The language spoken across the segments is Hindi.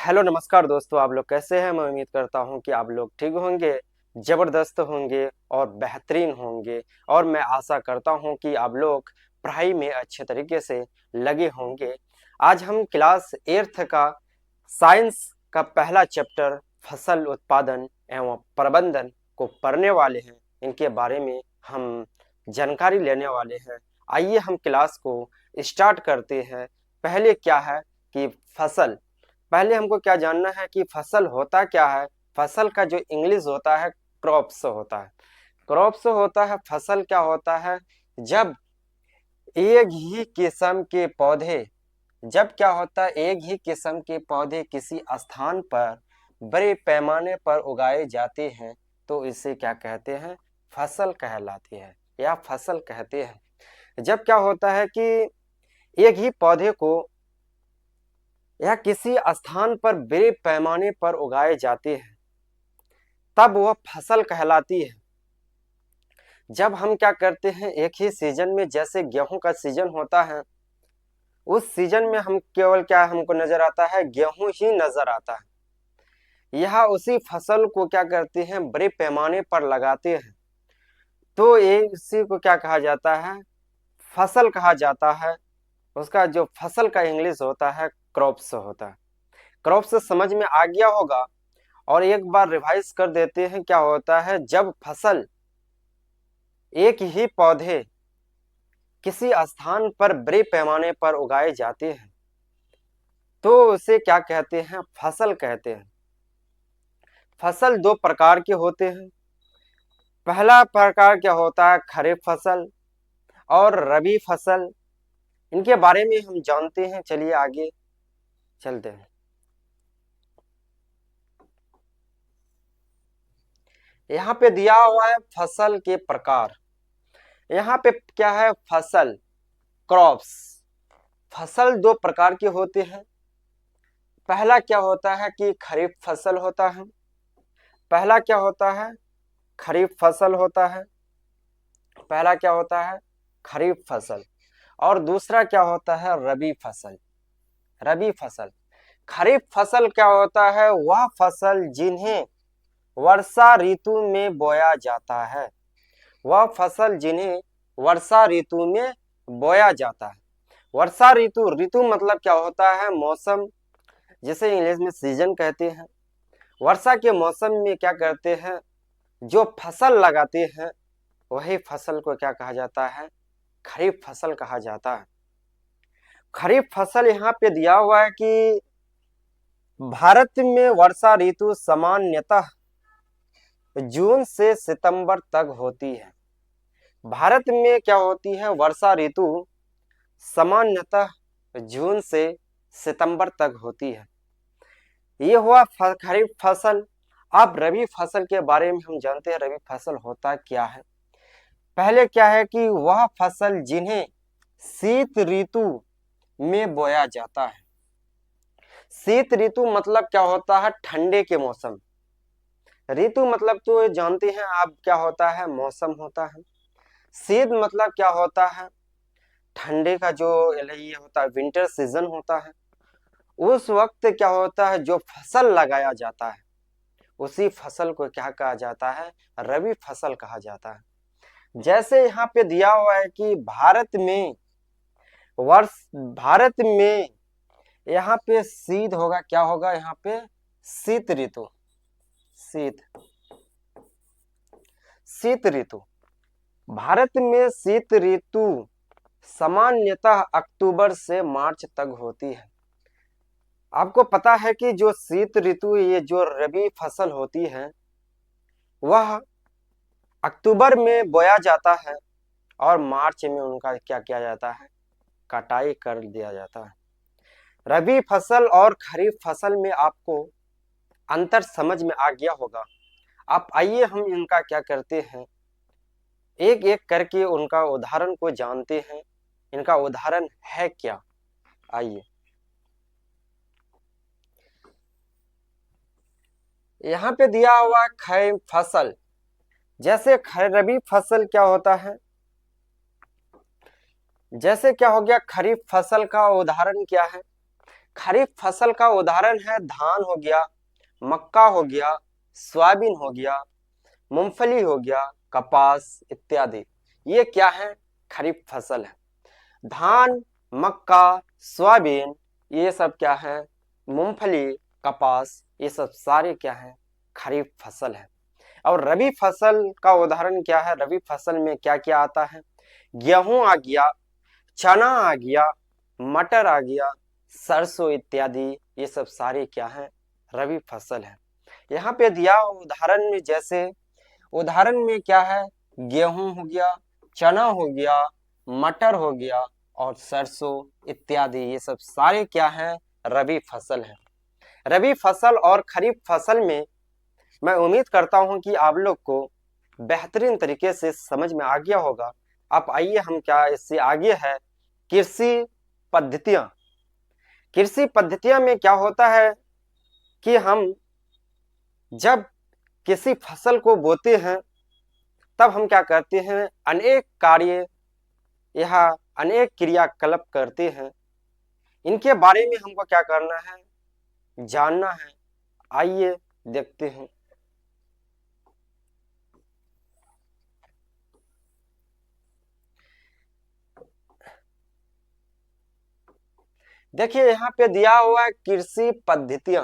हेलो नमस्कार दोस्तों, आप लोग कैसे हैं। मैं उम्मीद करता हूं कि आप लोग ठीक होंगे, ज़बरदस्त होंगे और बेहतरीन होंगे। और मैं आशा करता हूं कि आप लोग पढ़ाई में अच्छे तरीके से लगे होंगे। आज हम क्लास 8th का साइंस का पहला चैप्टर फसल उत्पादन एवं प्रबंधन को पढ़ने वाले हैं। इनके बारे में हम जानकारी लेने वाले हैं। आइए हम क्लास को स्टार्ट करते हैं। पहले क्या है कि फसल, पहले हमको क्या जानना है कि फसल होता क्या है। फसल का जो इंग्लिश होता है क्रॉप्स होता है। क्रॉप्स होता है फसल क्या होता है, जब एक ही किस्म के पौधे, जब क्या होता है एक ही किस्म के पौधे किसी स्थान पर बड़े पैमाने पर उगाए जाते हैं तो इसे क्या कहते हैं, फसल कहलाती है या फसल कहते हैं। जब क्या होता है कि एक ही पौधे को या किसी स्थान पर बड़े पैमाने पर उगाए जाते हैं तब वह फसल कहलाती है। जब हम क्या करते हैं एक ही सीजन में, जैसे गेहूं का सीजन होता है, उस सीजन में हम केवल क्या हमको नजर आता है, गेहूं ही नजर आता है। यह उसी फसल को क्या करते हैं, बड़े पैमाने पर लगाते हैं तो ये इसी को क्या कहा जाता है, फसल कहा जाता है। उसका जो फसल का इंग्लिश होता है क्रॉप्स होता है। क्रॉप्स समझ में आ गया होगा। और एक बार रिवाइज कर देते हैं क्या होता है, जब फसल एक ही पौधे किसी स्थान पर बड़े पैमाने पर उगाए जाते हैं तो उसे क्या कहते हैं, फसल कहते हैं। फसल दो प्रकार के होते हैं। पहला प्रकार क्या होता है, खरीफ फसल और रबी फसल। इनके बारे में हम जानते हैं, चलिए आगे चलते हैं। यहाँ पे दिया हुआ है फसल के प्रकार। यहाँ पे क्या है, फसल क्रॉप्स। फसल दो प्रकार के होते हैं। पहला क्या होता है कि खरीफ फसल होता है। पहला क्या होता है, खरीफ फसल होता है। पहला क्या होता है, खरीफ फसल। और दूसरा क्या होता है, रबी फसल। रबी फसल, खरीफ फसल क्या होता है, वह फसल जिन्हें वर्षा ऋतु में बोया जाता है। वह फसल जिन्हें वर्षा ऋतु में बोया जाता है। वर्षा ऋतु, ऋतु मतलब क्या होता है, मौसम, जिसे इंग्लिश में सीजन कहते हैं। वर्षा के मौसम में क्या करते हैं, जो फसल लगाते हैं वही फसल को क्या कहा जाता है, खरीफ फसल कहा जाता है। खरीफ फसल यहाँ पे दिया हुआ है कि भारत में वर्षा ऋतु सामान्यतः जून से सितंबर तक होती है। भारत में क्या होती है, वर्षा ऋतु सामान्यतः जून से सितंबर तक होती है। ये हुआ खरीफ फसल। अब रबी फसल के बारे में हम जानते हैं, रबी फसल होता क्या है। पहले क्या है कि वह फसल जिन्हें शीत ऋतु में बोया जाता है। शीत ऋतु मतलब क्या होता है, ठंडे के मौसम। ऋतु मतलब तो जानते हैं आप क्या होता है, मौसम होता है। शीत मतलब क्या होता है, ठंडे का जो ये होता है, विंटर सीजन होता है। उस वक्त क्या होता है, जो फसल लगाया जाता है उसी फसल को क्या कहा जाता है, रबी फसल कहा जाता है। जैसे यहाँ पे दिया हुआ है कि भारत में यहाँ पे शीत होगा, क्या होगा यहाँ पे, शीत ऋतु। शीत, शीत ऋतु, भारत में शीत ऋतु सामान्यतः अक्टूबर से मार्च तक होती है। आपको पता है कि जो शीत ऋतु, ये जो रबी फसल होती है वह अक्टूबर में बोया जाता है और मार्च में उनका क्या किया जाता है, कटाई कर दिया जाता है। रबी फसल और खरीफ फसल में आपको अंतर समझ में आ गया होगा। आप आइए हम इनका क्या करते हैं, एक एक करके उनका उदाहरण को जानते हैं। इनका उदाहरण है क्या, आइए। यहाँ पे दिया हुआ खरीफ फसल। जैसे रबी फसल क्या होता है, जैसे क्या हो गया, खरीफ फसल का उदाहरण क्या है, खरीफ फसल का उदाहरण है धान हो गया, मक्का हो गया, सोयाबीन हो गया, मूंगफली हो गया, कपास इत्यादि। ये क्या है? खरीफ फसल है। धान, मक्का, सोयाबीन, ये सब क्या है? मूंगफली, कपास, ये सब सारे क्या है? खरीफ फसल है। और रबी फसल का उदाहरण क्या है? रबी फसल में क्या क्या आता है? गेहूं आ गया, चना आ गया, मटर आ गया, सरसों इत्यादि, ये सब सारे क्या है? रबी फसल है। यहाँ पे दिया उदाहरण में, जैसे उदाहरण में क्या है? गेहूं हो गया, चना हो गया, मटर हो गया और सरसों इत्यादि, ये सब सारे क्या हैं? रबी फसल है। रबी फसल और खरीफ फसल में मैं उम्मीद करता हूं कि आप लोग को बेहतरीन तरीके से समझ में आ गया होगा। अब आइए हम क्या इससे आगे है कृषि पद्धतियां। कृषि पद्धतियां में क्या होता है कि हम जब किसी फसल को बोते हैं तब हम क्या करते हैं? अनेक कार्य यह अनेक क्रियाकलाप करते हैं। इनके बारे में हमको क्या करना है? जानना है। आइए देखते हैं। देखिए यहाँ पे दिया हुआ है कृषि पद्धतियां।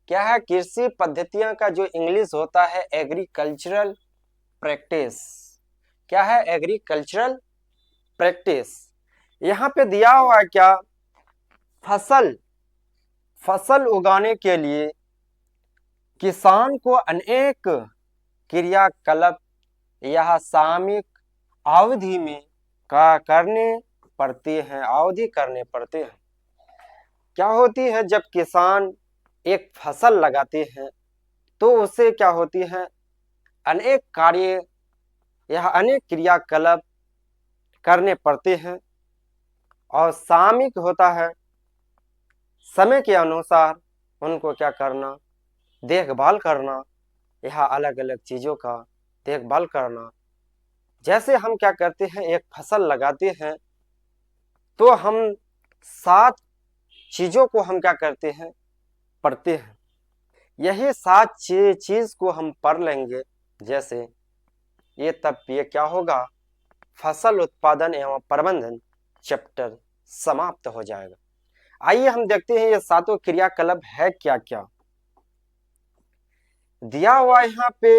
क्या है? कृषि पद्धतियां का जो इंग्लिश होता है एग्रीकल्चरल प्रैक्टिस। क्या है? Agricultural practice. यहाँ पे दिया हुआ है क्या? फसल फसल उगाने के लिए किसान को अनेक क्रियाकलाप यह सामयिक अवधि में का करने पड़ते हैं, अवधि करने पड़ते हैं। क्या होती है? जब किसान एक फसल लगाते हैं तो उससे क्या होती है? अनेक कार्य यह अनेक क्रियाकलाप करने पड़ते हैं और सामयिक होता है, समय के अनुसार उनको क्या करना? देखभाल करना, यह अलग अलग चीजों का देखभाल करना। जैसे हम क्या करते हैं? एक फसल लगाते हैं तो हम 7 चीजों को हम क्या करते हैं? पढ़ते हैं। यही 7 चीज को हम पढ़ लेंगे, जैसे ये तब ये क्या होगा? फसल उत्पादन एवं प्रबंधन चैप्टर समाप्त हो जाएगा। आइए हम देखते हैं ये सातों क्रियाकलाप है क्या क्या। दिया हुआ यहाँ पे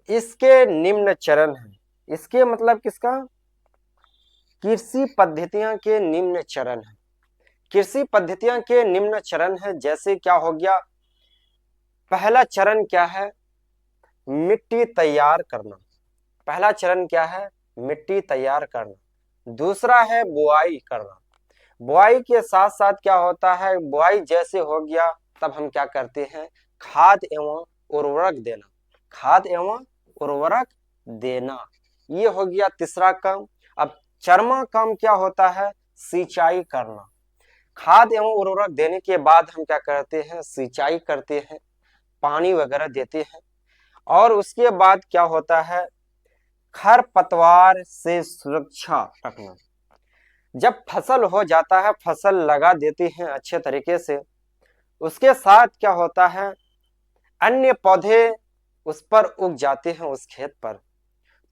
इसके निम्न चरण है। इसके मतलब किसका? कृषि पद्धतियां के निम्न चरण है। कृषि पद्धतियां के निम्न चरण है, जैसे क्या हो गया? पहला चरण क्या है? मिट्टी तैयार करना। पहला चरण क्या है? मिट्टी तैयार करना। दूसरा है बुआई करना। बुआई के साथ साथ क्या होता है? बुआई जैसे हो गया तब हम क्या करते हैं? खाद एवं उर्वरक देना। खाद एवं उर्वरक देना, ये हो गया तीसरा काम। अब चौथा काम क्या होता है? सिंचाई करना। खाद एवं उर्वरक देने के बाद हम क्या करते हैं? सिंचाई करते हैं, पानी वगैरह देते हैं। और उसके बाद क्या होता है? खरपतवार से सुरक्षा रखना। जब फसल हो जाता है, फसल लगा देते हैं अच्छे तरीके से, उसके साथ क्या होता है? अन्य पौधे उस पर उग जाते हैं उस खेत पर,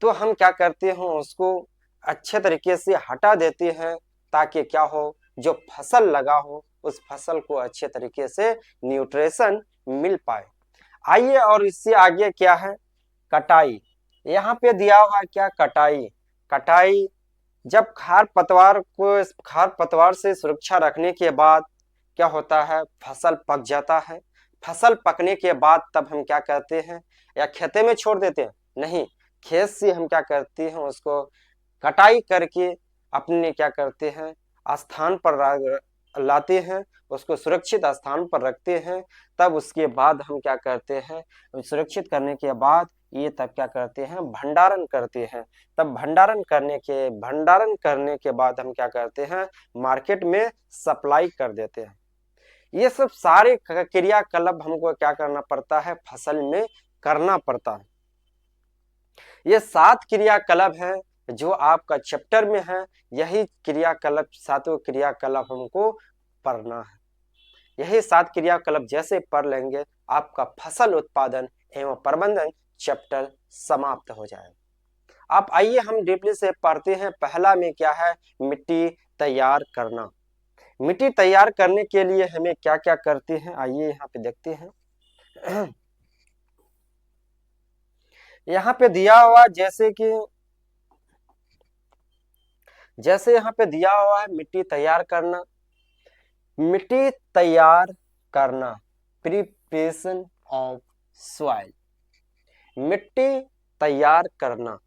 तो हम क्या करते हैं? उसको अच्छे तरीके से हटा देते हैं ताकि क्या हो? जो फसल लगा हो उस फसल को अच्छे तरीके से न्यूट्रिशन मिल पाए। आइए और इससे आगे क्या है? कटाई। यहाँ पे दिया हुआ क्या? कटाई। कटाई जब खार पतवार से सुरक्षा रखने के बाद क्या होता है? फसल पक जाता है। फसल पकने के बाद तब हम क्या करते हैं? या खेते में छोड़ देते हैं? नहीं, खेत से हम क्या करते हैं? उसको कटाई करके अपने क्या करते हैं? स्थान पर लाते हैं, उसको सुरक्षित स्थान पर रखते हैं। तब उसके बाद हम क्या करते हैं? सुरक्षित करने के बाद ये तब क्या करते हैं? भंडारण करते हैं। तब भंडारण करने के बाद हम क्या करते हैं? मार्केट में सप्लाई कर देते हैं। ये सब सारे क्रियाकलाप हमको क्या करना पड़ता है? फसल में करना पड़ता है। ये 7 क्रियाकलाप हैं जो आपका चैप्टर में है। यही क्रियाकलाप, सातों क्रियाकलाप हमको पढ़ना है। यही 7 क्रियाकलाप जैसे पढ़ लेंगे आपका फसल उत्पादन एवं प्रबंधन चैप्टर समाप्त हो जाएगा। आप आइए हम डीपली से पढ़ते हैं। पहला में क्या है, मिट्टी तैयार करना। मिट्टी तैयार करने के लिए हमें क्या क्या करते हैं, आइए यहाँ पे देखते हैं। यहाँ पे दिया हुआ जैसे यहाँ पे दिया हुआ है मिट्टी तैयार करना। मिट्टी तैयार करना, प्रिपरेशन ऑफ सॉइल। मिट्टी तैयार करना,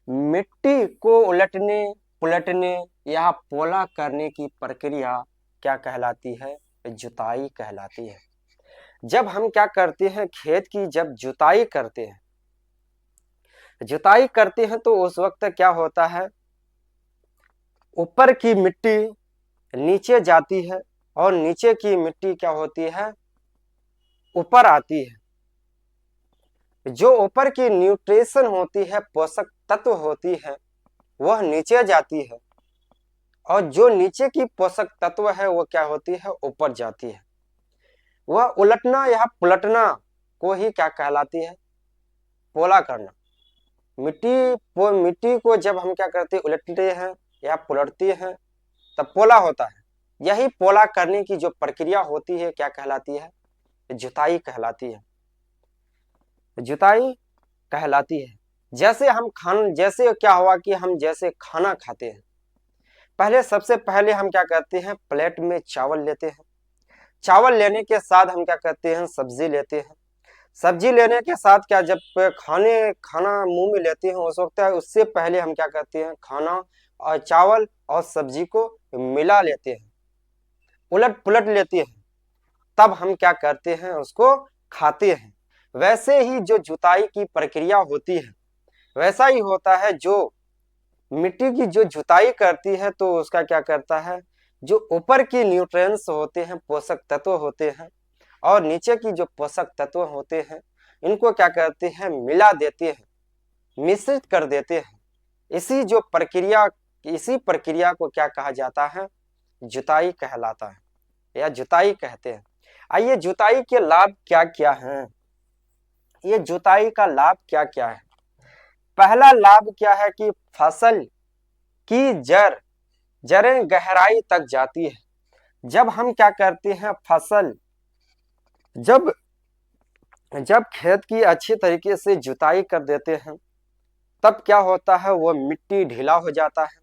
मिट्टी को उलटने पुलटने या पोला करने की प्रक्रिया क्या कहलाती है, जुताई कहलाती है। जब हम क्या करते हैं, खेत की जब जुताई करते हैं तो उस वक्त क्या होता है, ऊपर की मिट्टी नीचे जाती है और नीचे की मिट्टी क्या होती है, ऊपर आती है। जो ऊपर की न्यूट्रिशन होती है, पोषक तत्व होती है, वह नीचे जाती है और जो नीचे की पोषक तत्व है वो क्या होती है, ऊपर जाती है। वह उलटना या पलटना को ही क्या कहलाती है, पोला करना। मिट्टी को जब हम क्या करते हैं, उलटते हैं या पलटते हैं तब पोला होता है। यही पोला करने की जो प्रक्रिया होती है क्या कहलाती है, जुताई कहलाती है। जुताई कहलाती है। जैसे क्या हुआ कि हम जैसे खाना खाते हैं, सबसे पहले हम क्या करते हैं, प्लेट में चावल लेते हैं। चावल लेने के साथ हम क्या करते हैं, सब्जी लेते हैं। सब्जी लेने के साथ क्या, जब खाना मुंह में लेते हैं उस वक्त उससे पहले हम क्या करते हैं, खाना और चावल और सब्जी को मिला लेते हैं, उलट पुलट लेते हैं, तब हम क्या करते हैं, उसको खाते हैं। वैसे ही जो जुताई की प्रक्रिया होती है वैसा ही होता है। जो मिट्टी की जो जुताई करती है तो उसका क्या करता है, जो ऊपर की न्यूट्रिएंट्स होते हैं, पोषक तत्व होते हैं, और नीचे की जो पोषक तत्व होते हैं, इनको क्या करते हैं, मिला देते हैं, मिश्रित कर देते हैं। इसी प्रक्रिया को क्या कहा जाता है, जुताई कहलाता है या जुताई कहते हैं। आइए जुताई के लाभ क्या क्या हैं, ये जुताई का लाभ क्या क्या है। पहला लाभ क्या है कि फसल की जड़ें गहराई तक जाती है। जब हम क्या करते हैं, फसल जब खेत की अच्छी तरीके से जुताई कर देते हैं तब क्या होता है, वो मिट्टी ढीला हो जाता है।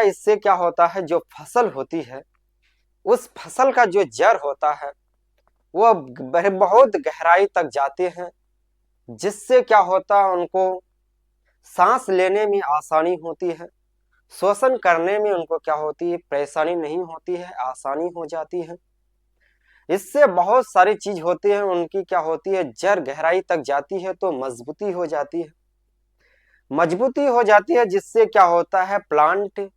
इससे क्या होता है, जो फसल होती है उस फसल का जो जड़ होता है वो बहुत गहराई तक जाते हैं, जिससे क्या होता है, उनको सांस लेने में आसानी होती है, श्वसन करने में उनको क्या होती है, परेशानी नहीं होती है, आसानी हो जाती है। इससे बहुत सारी चीज होती है, उनकी क्या होती है, जड़ गहराई तक जाती है तो मजबूती हो जाती है। जिससे क्या होता है, प्लांट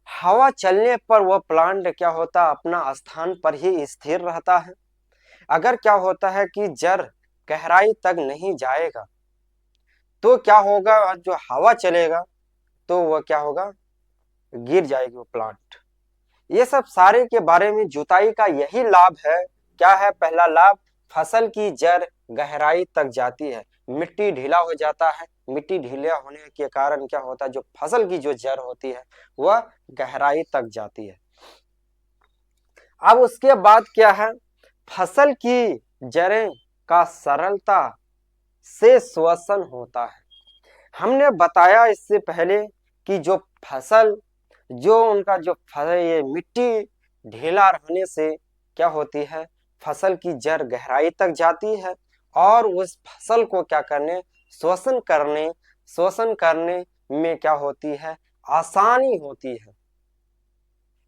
हवा चलने पर वह प्लांट क्या होता है, अपना स्थान पर ही स्थिर रहता है। अगर क्या होता है कि जड़ गहराई तक नहीं जाएगा तो क्या होगा, जो हवा चलेगा तो वह क्या होगा, गिर जाएगी वो प्लांट। ये सब सारे के बारे में जुताई का यही लाभ है। क्या है पहला लाभ, फसल की जड़ गहराई तक जाती है, मिट्टी ढीला हो जाता है। मिट्टी ढीला होने के कारण क्या होता है, जो फसल की जो जड़ होती है वह गहराई तक जाती है। अब उसके बाद क्या है, फसल की जड़ें का सरलता से श्वसन होता है। हमने बताया इससे पहले कि जो ये मिट्टी ढीला रहने से क्या होती है, फसल की जड़ गहराई तक जाती है और उस फसल को क्या करने, श्वसन करने में क्या होती है, आसानी होती है।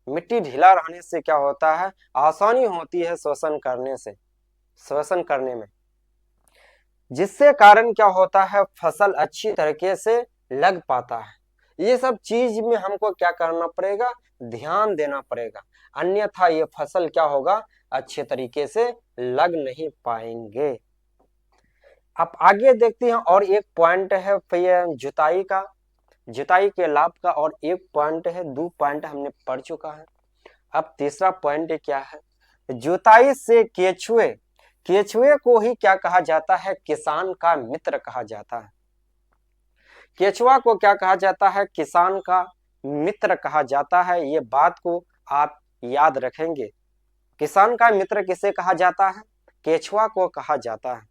मिट्टी ढीला रहने से क्या होता है, आसानी होती है श्वसन करने में, जिससे कारण क्या होता है, फसल अच्छी तरीके से लग पाता है। ये सब चीज में हमको क्या करना पड़ेगा, ध्यान देना पड़ेगा, अन्यथा ये फसल क्या होगा, अच्छे तरीके से लग नहीं पाएंगे। अब आगे देखते हैं और एक पॉइंट है जुताई का, जुताई के लाभ का। और एक पॉइंट है, 2 पॉइंट हमने पढ़ चुका है। अब तीसरा पॉइंट क्या है, जुताई से केचुए, केचुए को ही क्या कहा जाता है, किसान का मित्र कहा जाता है। केचुआ को क्या कहा जाता है, किसान का मित्र कहा जाता है। ये बात को आप याद रखेंगे। किसान का मित्र किसे कहा जाता है, केचुआ को कहा जाता है।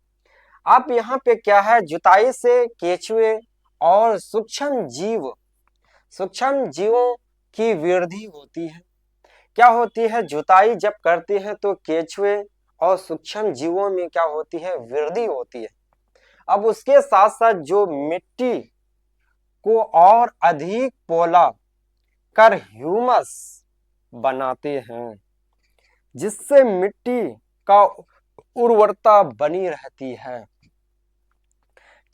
अब यहाँ पे क्या है, जुताई से केचुए और सूक्ष्म जीवों की वृद्धि होती है। क्या होती है, जुताई जब करती है तो केचुए और सूक्ष्म जीवों में क्या होती है, वृद्धि होती है। अब उसके साथ साथ जो मिट्टी को और अधिक पोला कर ह्यूमस बनाते हैं, जिससे मिट्टी का उर्वरता बनी रहती है।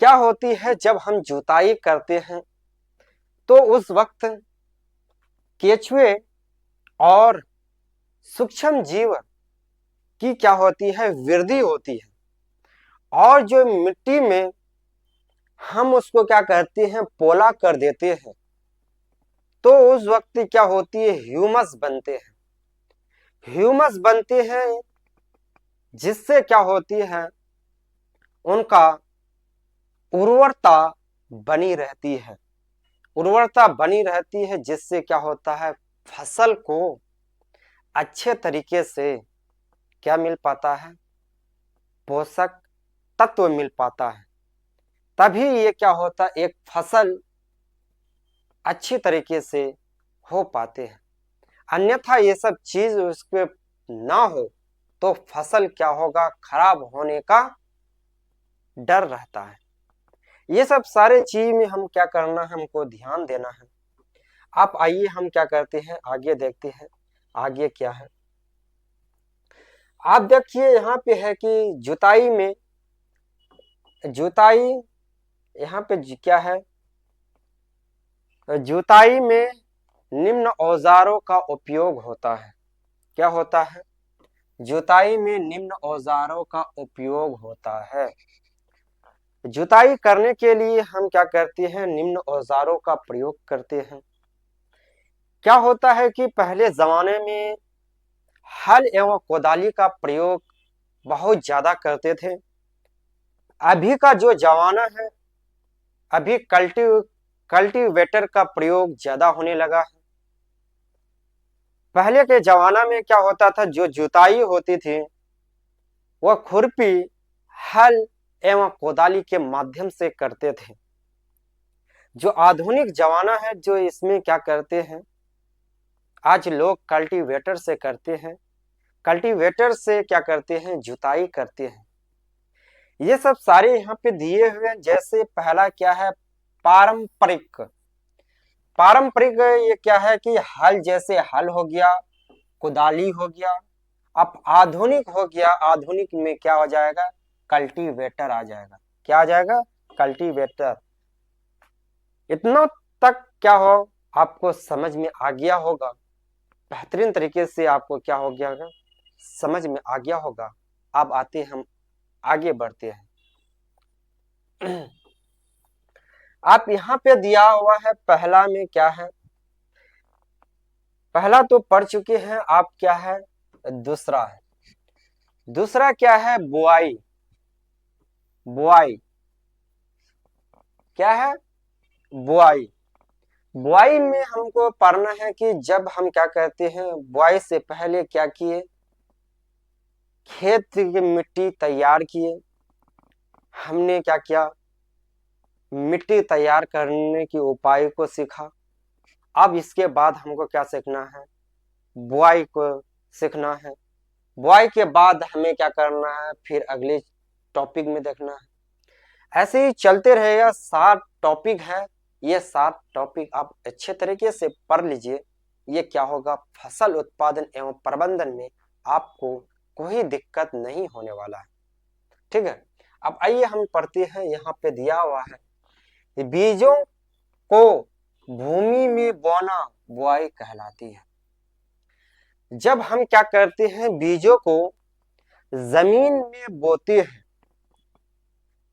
क्या होती है, जब हम जुताई करते हैं तो उस वक्त केचुए और सूक्ष्म जीव की क्या होती है, वृद्धि होती है। और जो मिट्टी में हम उसको क्या कहते हैं, पोला कर देते हैं, तो उस वक्त क्या होती है, ह्यूमस बनते हैं। ह्यूमस बनते हैं जिससे क्या होती है, उनका उर्वरता बनी रहती है। उर्वरता बनी रहती है जिससे क्या होता है, फसल को अच्छे तरीके से क्या मिल पाता है, पोषक तत्व मिल पाता है। तभी ये क्या होता है, एक फसल अच्छी तरीके से हो पाते हैं। अन्यथा ये सब चीज उसके ना हो तो फसल क्या होगा, खराब होने का डर रहता है। ये सब सारे चीज में हम क्या करना है, हमको ध्यान देना है। आप आइए हम क्या करते हैं, आगे देखते हैं आगे क्या है। आप देखिए यहाँ पे है कि जुताई यहाँ पे क्या है, जुताई में निम्न औजारों का उपयोग होता है। क्या होता है, जुताई में निम्न औजारों का उपयोग होता है। जुताई करने के लिए हम क्या करते हैं, निम्न औजारों का प्रयोग करते हैं। क्या होता है कि पहले जमाने में हल एवं कोदाली का प्रयोग बहुत ज्यादा करते थे। अभी का जो जमाना है, अभी कल्टीवेटर का प्रयोग ज्यादा होने लगा है। पहले के जमाना में क्या होता था, जो जुताई होती थी वह खुरपी, हल एवं कोदाली के माध्यम से करते थे। जो आधुनिक जमाना है, जो इसमें क्या करते हैं, आज लोग कल्टीवेटर से करते हैं। कल्टीवेटर से क्या करते हैं, जुताई करते हैं। ये सब सारे यहाँ पे दिए हुए हैं। जैसे पहला क्या है, पारंपरिक। पारंपरिक ये क्या है कि हल, जैसे हल हो गया, कुदाली हो गया। अब आधुनिक हो गया, आधुनिक में क्या हो जाएगा, कल्टीवेटर आ जाएगा। क्या आ जाएगा, कल्टीवेटर। इतना तक क्या हो, आपको समझ में आ गया होगा, बेहतरीन तरीके से आपको क्या हो गया होगा, समझ में आ गया होगा। अब आते हम आगे बढ़ते हैं। आप यहाँ पे दिया हुआ है, पहला में क्या है, पहला तो पढ़ चुके हैं आप, क्या है, दूसरा है। दूसरा क्या है, बुआई। बुआई क्या है, बुआई। बुआई में हमको पढ़ना है कि जब हम क्या कहते हैं, बुआई से पहले क्या किए, खेत की मिट्टी तैयार किए। हमने क्या किया, मिट्टी तैयार करने के उपाय को सीखा। अब इसके बाद हमको क्या सीखना है, बुआई को सीखना है। बुआई के बाद हमें क्या करना है, फिर अगले टॉपिक में देखना है। ऐसे ही चलते रहेगा। 7 टॉपिक है, ये 7 टॉपिक आप अच्छे तरीके से पढ़ लीजिए। ये क्या होगा, फसल उत्पादन एवं प्रबंधन में आपको कोई दिक्कत नहीं होने वाला है। ठीक है, अब आइए हम पढ़ते हैं। यहाँ पे दिया हुआ है, बीजों को भूमि में बोना बुआई कहलाती है। जब हम क्या करते हैं, बीजों को जमीन में बोते हैं,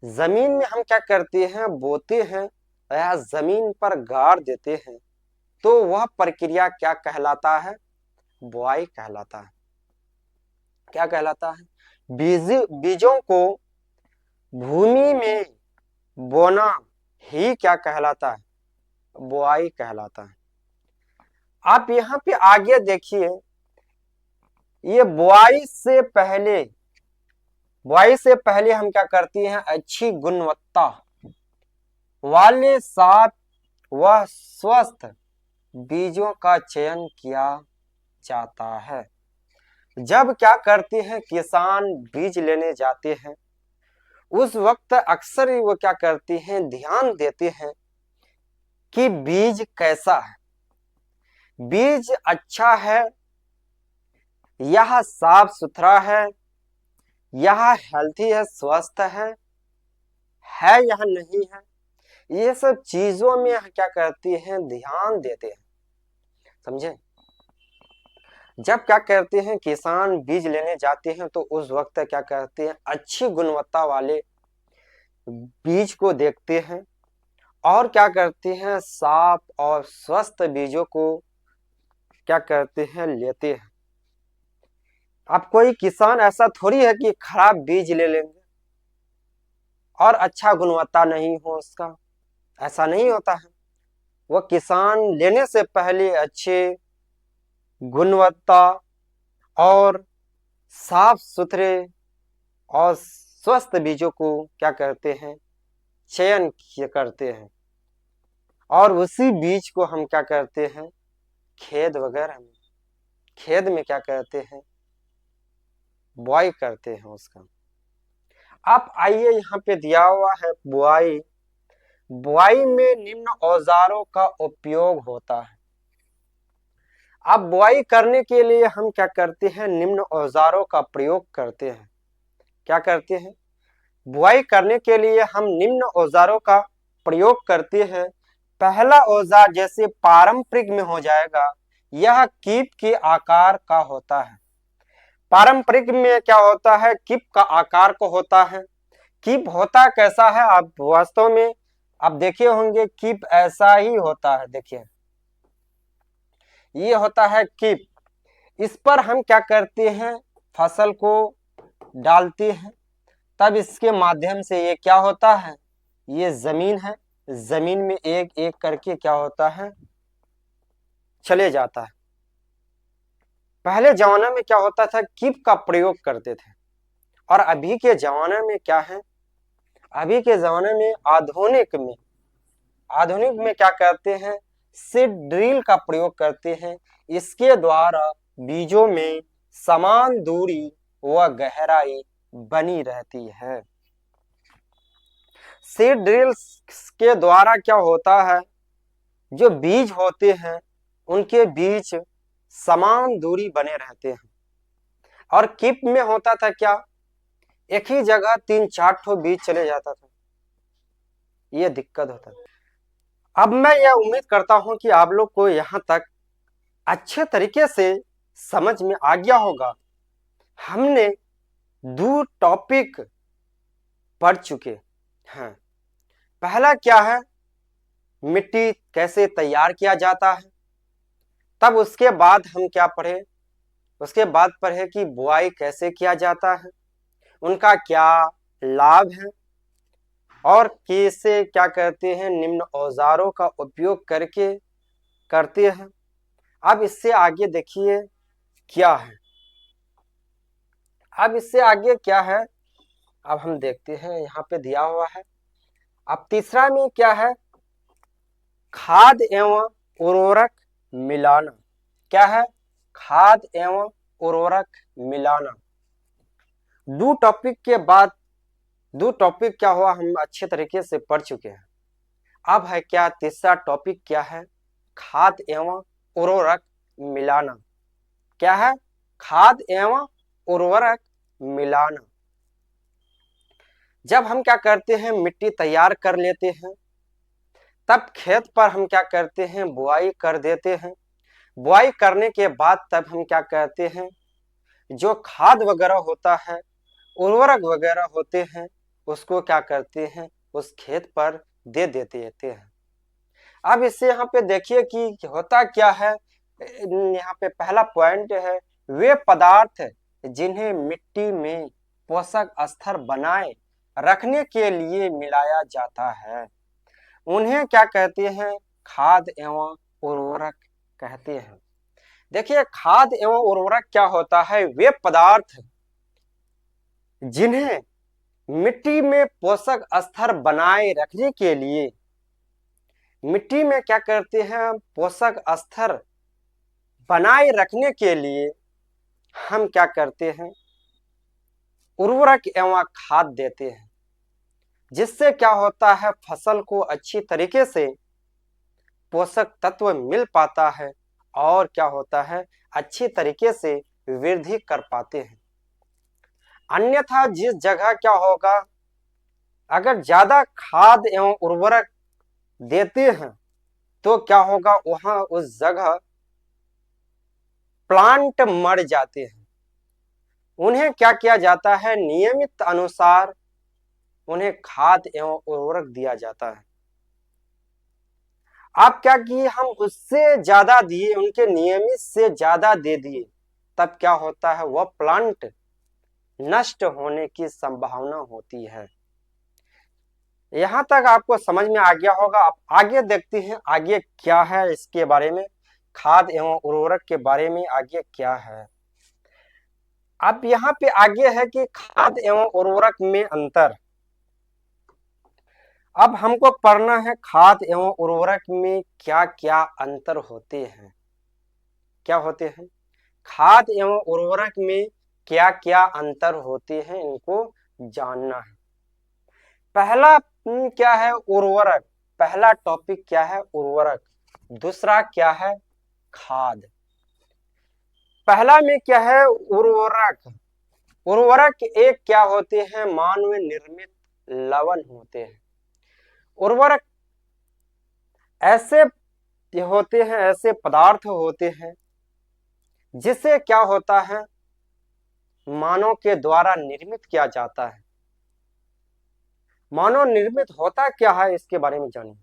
जमीन में हम क्या करते हैं, बोते हैं, या जमीन पर गाड़ देते हैं तो वह प्रक्रिया क्या कहलाता है? बुआई कहलाता है। क्या कहलाता है? बीजों को भूमि में बोना ही क्या कहलाता है? बुआई कहलाता है। आप यहाँ पे आगे देखिए, ये बुआई से पहले हम क्या करती हैं? अच्छी गुणवत्ता वाले साफ व स्वस्थ बीजों का चयन किया जाता है। जब क्या करते हैं किसान बीज लेने जाते हैं, उस वक्त अक्सर ही वो क्या करते हैं? ध्यान देते हैं कि बीज कैसा है, बीज अच्छा है, यह साफ सुथरा है, यह हेल्थी है, स्वस्थ है या नहीं है। ये सब चीजों में क्या करती हैं? ध्यान देते हैं। समझे? जब क्या करते हैं किसान बीज लेने जाते हैं तो उस वक्त क्या करते हैं? अच्छी गुणवत्ता वाले बीज को देखते हैं और क्या करते हैं? साफ और स्वस्थ बीजों को क्या करते हैं? लेते हैं। अब कोई किसान ऐसा थोड़ी है कि खराब बीज ले लेंगे और अच्छा गुणवत्ता नहीं हो उसका, ऐसा नहीं होता है। वह किसान लेने से पहले अच्छे गुणवत्ता और साफ सुथरे और स्वस्थ बीजों को क्या करते हैं? चयन करते हैं और उसी बीज को हम क्या करते हैं? खेत में क्या करते हैं? बुआई करते हैं उसका। आप आइए, यहाँ पे दिया हुआ है बुआई। बुआई में निम्न औजारों का उपयोग होता है। अब बुआई करने के लिए हम क्या करते हैं? निम्न औजारों का प्रयोग करते हैं। क्या करते हैं? बुआई करने के लिए हम निम्न औजारों का प्रयोग करते हैं। पहला औजार जैसे पारंपरिक में हो जाएगा, यह कीप के आकार का होता है। पारंपरिक में क्या होता है? कीप का आकार को होता है। कीप होता कैसा है? आप वास्तव में आप देखे होंगे, कीप ऐसा ही होता है। देखिए, ये होता है कीप। इस पर हम क्या करते हैं? फसल को डालते हैं, तब इसके माध्यम से ये क्या होता है? ये जमीन है, जमीन में एक एक करके क्या होता है? चले जाता है। पहले जमाने में क्या होता था? कीप का प्रयोग करते थे। और अभी के जमाने में क्या है? अभी के जमाने में आधुनिक में क्या करते हैं? सीड ड्रिल का प्रयोग करते हैं। इसके द्वारा बीजों में समान दूरी व गहराई बनी रहती है। सीड ड्रिल के द्वारा क्या होता है? जो बीज होते हैं उनके बीच समान दूरी बने रहते हैं। और कीप में होता था क्या? एक ही जगह 3-4 ठो बीज चले जाता था। ये दिक्कत होता था। अब मैं यह उम्मीद करता हूं कि आप लोग को यहां तक अच्छे तरीके से समझ में आ गया होगा। हमने 2 टॉपिक पढ़ चुके हैं। पहला क्या है? मिट्टी कैसे तैयार किया जाता है। तब उसके बाद हम क्या पढ़े? उसके बाद पढ़े कि बुआई कैसे किया जाता है, उनका क्या लाभ है और कैसे क्या करते हैं? निम्न औजारों का उपयोग करके करते हैं। अब इससे आगे देखिए क्या है। अब इससे आगे क्या है? अब हम देखते हैं, यहाँ पे दिया हुआ है। अब तीसरा में क्या है? खाद एवं उर्वरक मिलाना। क्या है? खाद एवं उर्वरक मिलाना। 2 टॉपिक क्या हुआ? हम अच्छे तरीके से पढ़ चुके हैं। अब है क्या? तीसरा टॉपिक क्या है? खाद एवं उर्वरक मिलाना। क्या है? खाद एवं उर्वरक मिलाना। जब हम क्या करते हैं? मिट्टी तैयार कर लेते हैं, तब खेत पर हम क्या करते हैं? बुआई कर देते हैं। बुआई करने के बाद तब हम क्या करते हैं? जो खाद वगैरह होता है, उर्वरक वगैरह होते हैं, उसको क्या करते हैं? उस खेत पर दे देते हैं। अब इससे यहाँ पे देखिए कि होता क्या है। यहाँ पे पहला पॉइंट है, वे पदार्थ जिन्हें मिट्टी में पोषक स्तर बनाए रखने के लिए मिलाया जाता है उन्हें क्या कहते हैं? खाद एवं उर्वरक कहते हैं। देखिए, खाद एवं उर्वरक क्या होता है? वे पदार्थ जिन्हें मिट्टी में पोषक स्तर बनाए रखने के लिए, मिट्टी में क्या करते हैं? पोषक स्तर बनाए रखने के लिए हम क्या करते हैं? उर्वरक एवं खाद देते हैं, जिससे क्या होता है? फसल को अच्छी तरीके से पोषक तत्व मिल पाता है और क्या होता है? अच्छी तरीके से वृद्धि कर पाते हैं। अन्यथा जिस जगह क्या होगा, अगर ज्यादा खाद एवं उर्वरक देते हैं तो क्या होगा? वहां उस जगह प्लांट मर जाते हैं। उन्हें क्या किया जाता है? नियमित अनुसार उन्हें खाद एवं उर्वरक दिया जाता है। आप क्या किए? हम उससे ज्यादा दिए, उनके नियमित से ज्यादा दे दिए, तब क्या होता है? वह प्लांट नष्ट होने की संभावना होती है। यहां तक आपको समझ में आ गया होगा। आप आगे देखते हैं आगे क्या है इसके बारे में, खाद एवं उर्वरक के बारे में आगे क्या है। अब यहाँ पे आगे है कि खाद एवं उर्वरक में अंतर। अब हमको पढ़ना है खाद एवं उर्वरक में क्या क्या अंतर होते हैं। क्या होते हैं? खाद एवं उर्वरक में क्या क्या अंतर होते हैं, इनको जानना है। पहला क्या है? उर्वरक। पहला टॉपिक क्या है? उर्वरक। दूसरा क्या है? खाद। पहला में क्या है? उर्वरक। उर्वरक एक क्या होते हैं? मानव निर्मित लवण होते हैं। उर्वरक ऐसे होते हैं, ऐसे पदार्थ होते हैं जिसे क्या होता है? मानव के द्वारा निर्मित किया जाता है। मानव निर्मित होता क्या है, इसके बारे में जानिए।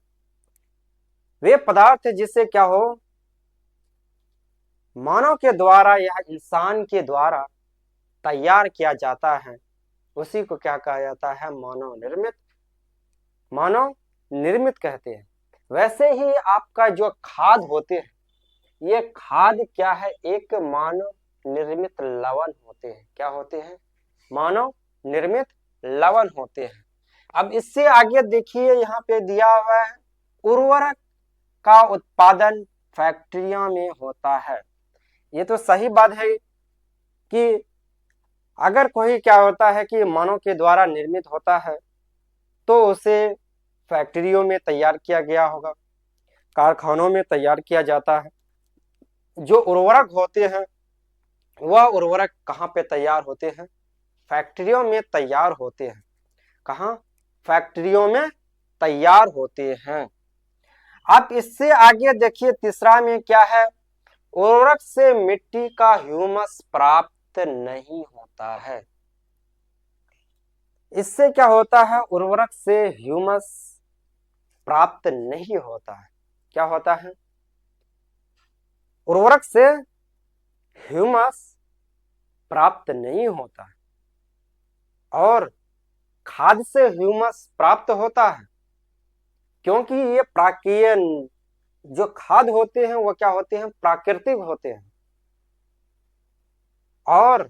वे पदार्थ जिसे क्या हो, मानव के द्वारा या इंसान के द्वारा तैयार किया जाता है, उसी को क्या कहा जाता है? मानव निर्मित। मानव निर्मित कहते हैं। वैसे ही आपका जो खाद होते हैं, ये खाद क्या है? एक मानव निर्मित लवण होते हैं। क्या होते हैं? मानव निर्मित लवण होते हैं। अब इससे आगे देखिए, यहाँ पे दिया हुआ है उर्वरक का उत्पादन फैक्ट्रियों में होता है। ये तो सही बात है कि अगर कोई क्या होता है कि मानव के द्वारा निर्मित होता है तो उसे फैक्ट्रियों में तैयार किया गया होगा, कारखानों में तैयार किया जाता है। जो उर्वरक होते हैं वह उर्वरक कहाँ पे तैयार होते हैं? फैक्ट्रियों में तैयार होते हैं। कहाँ? फैक्ट्रियों में तैयार होते हैं। अब इससे आगे देखिए, तीसरा में क्या है? उर्वरक से मिट्टी का ह्यूमस प्राप्त नहीं होता है। इससे क्या होता है? उर्वरक से ह्यूमस प्राप्त नहीं होता है। क्या होता है? उर्वरक से ह्यूमस प्राप्त नहीं होता है और खाद से ह्यूमस प्राप्त होता है, क्योंकि ये प्राकृतिक जो खाद होते हैं वो क्या होते हैं? प्राकृतिक होते हैं। और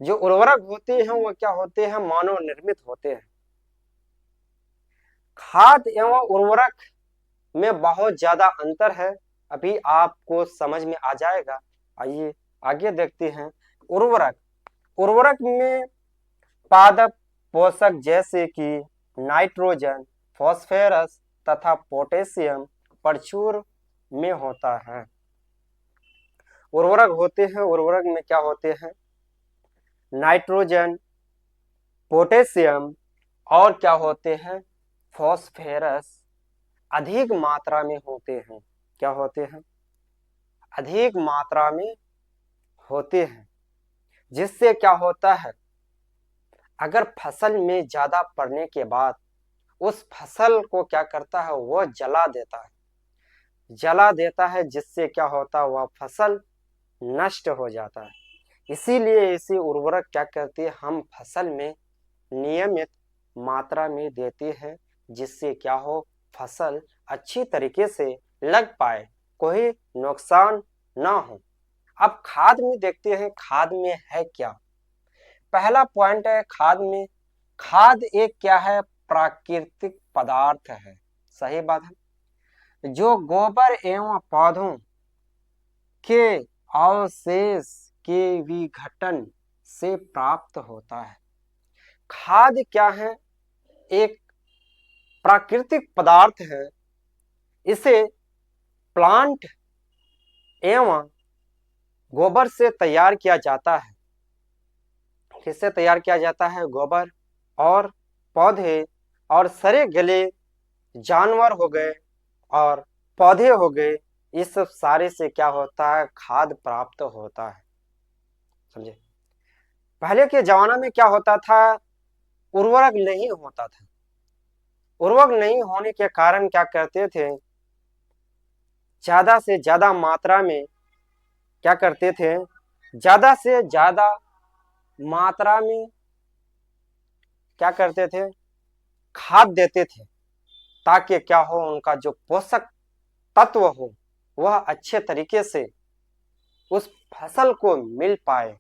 जो उर्वरक होते हैं वो क्या होते हैं? मानव निर्मित होते हैं। खाद एवं उर्वरक में बहुत ज्यादा अंतर है, अभी आपको समझ में आ जाएगा। आइए आगे देखते हैं। उर्वरक। उर्वरक में पादप पोषक जैसे कि नाइट्रोजन, फॉस्फोरस तथा पोटेशियम प्रचुर में होता है। उर्वरक होते हैं, उर्वरक में क्या होते हैं? नाइट्रोजन, पोटेशियम और क्या होते हैं? फॉस्फोरस अधिक मात्रा में होते हैं। क्या होते हैं? अधिक मात्रा में होते हैं, जिससे क्या होता है? अगर फसल में ज्यादा पड़ने के बाद उस फसल को क्या करता है? वह जला देता है। जला देता है, जिससे क्या होता है, वह फसल नष्ट हो जाता है। इसीलिए इसी उर्वरक क्या करती है, हम फसल में नियमित मात्रा में देते हैं, जिससे क्या हो, फसल अच्छी तरीके से लग पाए, कोई नुकसान ना हो। अब खाद में देखते हैं, खाद में है क्या। पहला पॉइंट है खाद में, खाद एक क्या है, प्राकृतिक पदार्थ है। सही बात है, जो गोबर एवं पौधों के अवशेष के विघटन से प्राप्त होता है। खाद क्या है, एक प्राकृतिक पदार्थ है। इसे प्लांट एवं गोबर से तैयार किया जाता है। किससे तैयार किया जाता है, गोबर और पौधे और सड़े गले जानवर हो गए और पौधे हो गए, इस सब सारे से क्या होता है, खाद प्राप्त होता है। समझे। पहले के जमाना में क्या होता था, उर्वरक नहीं होता था। उर्वरक नहीं होने के कारण क्या करते थे, ज्यादा से ज्यादा मात्रा में क्या करते थे, ज्यादा से ज्यादा मात्रा में क्या करते थे, खाद देते थे, ताकि क्या हो, उनका जो पोषक तत्व हो वह अच्छे तरीके से उस फसल को मिल पाए।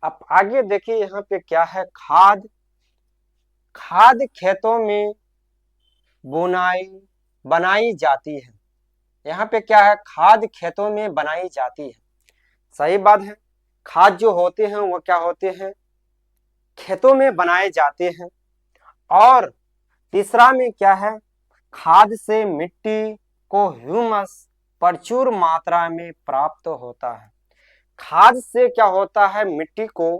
अब आगे देखिए यहाँ पे क्या है, खाद। खाद खेतों में बुनाई बनाई जाती है। यहाँ पे क्या है, खाद खेतों में बनाई जाती है। सही बात है, खाद जो होते हैं वो क्या होते हैं, खेतों में बनाए जाते हैं। और तीसरा में क्या है, खाद से मिट्टी को ह्यूमस प्रचुर मात्रा में प्राप्त होता है। खाद से क्या होता है, मिट्टी को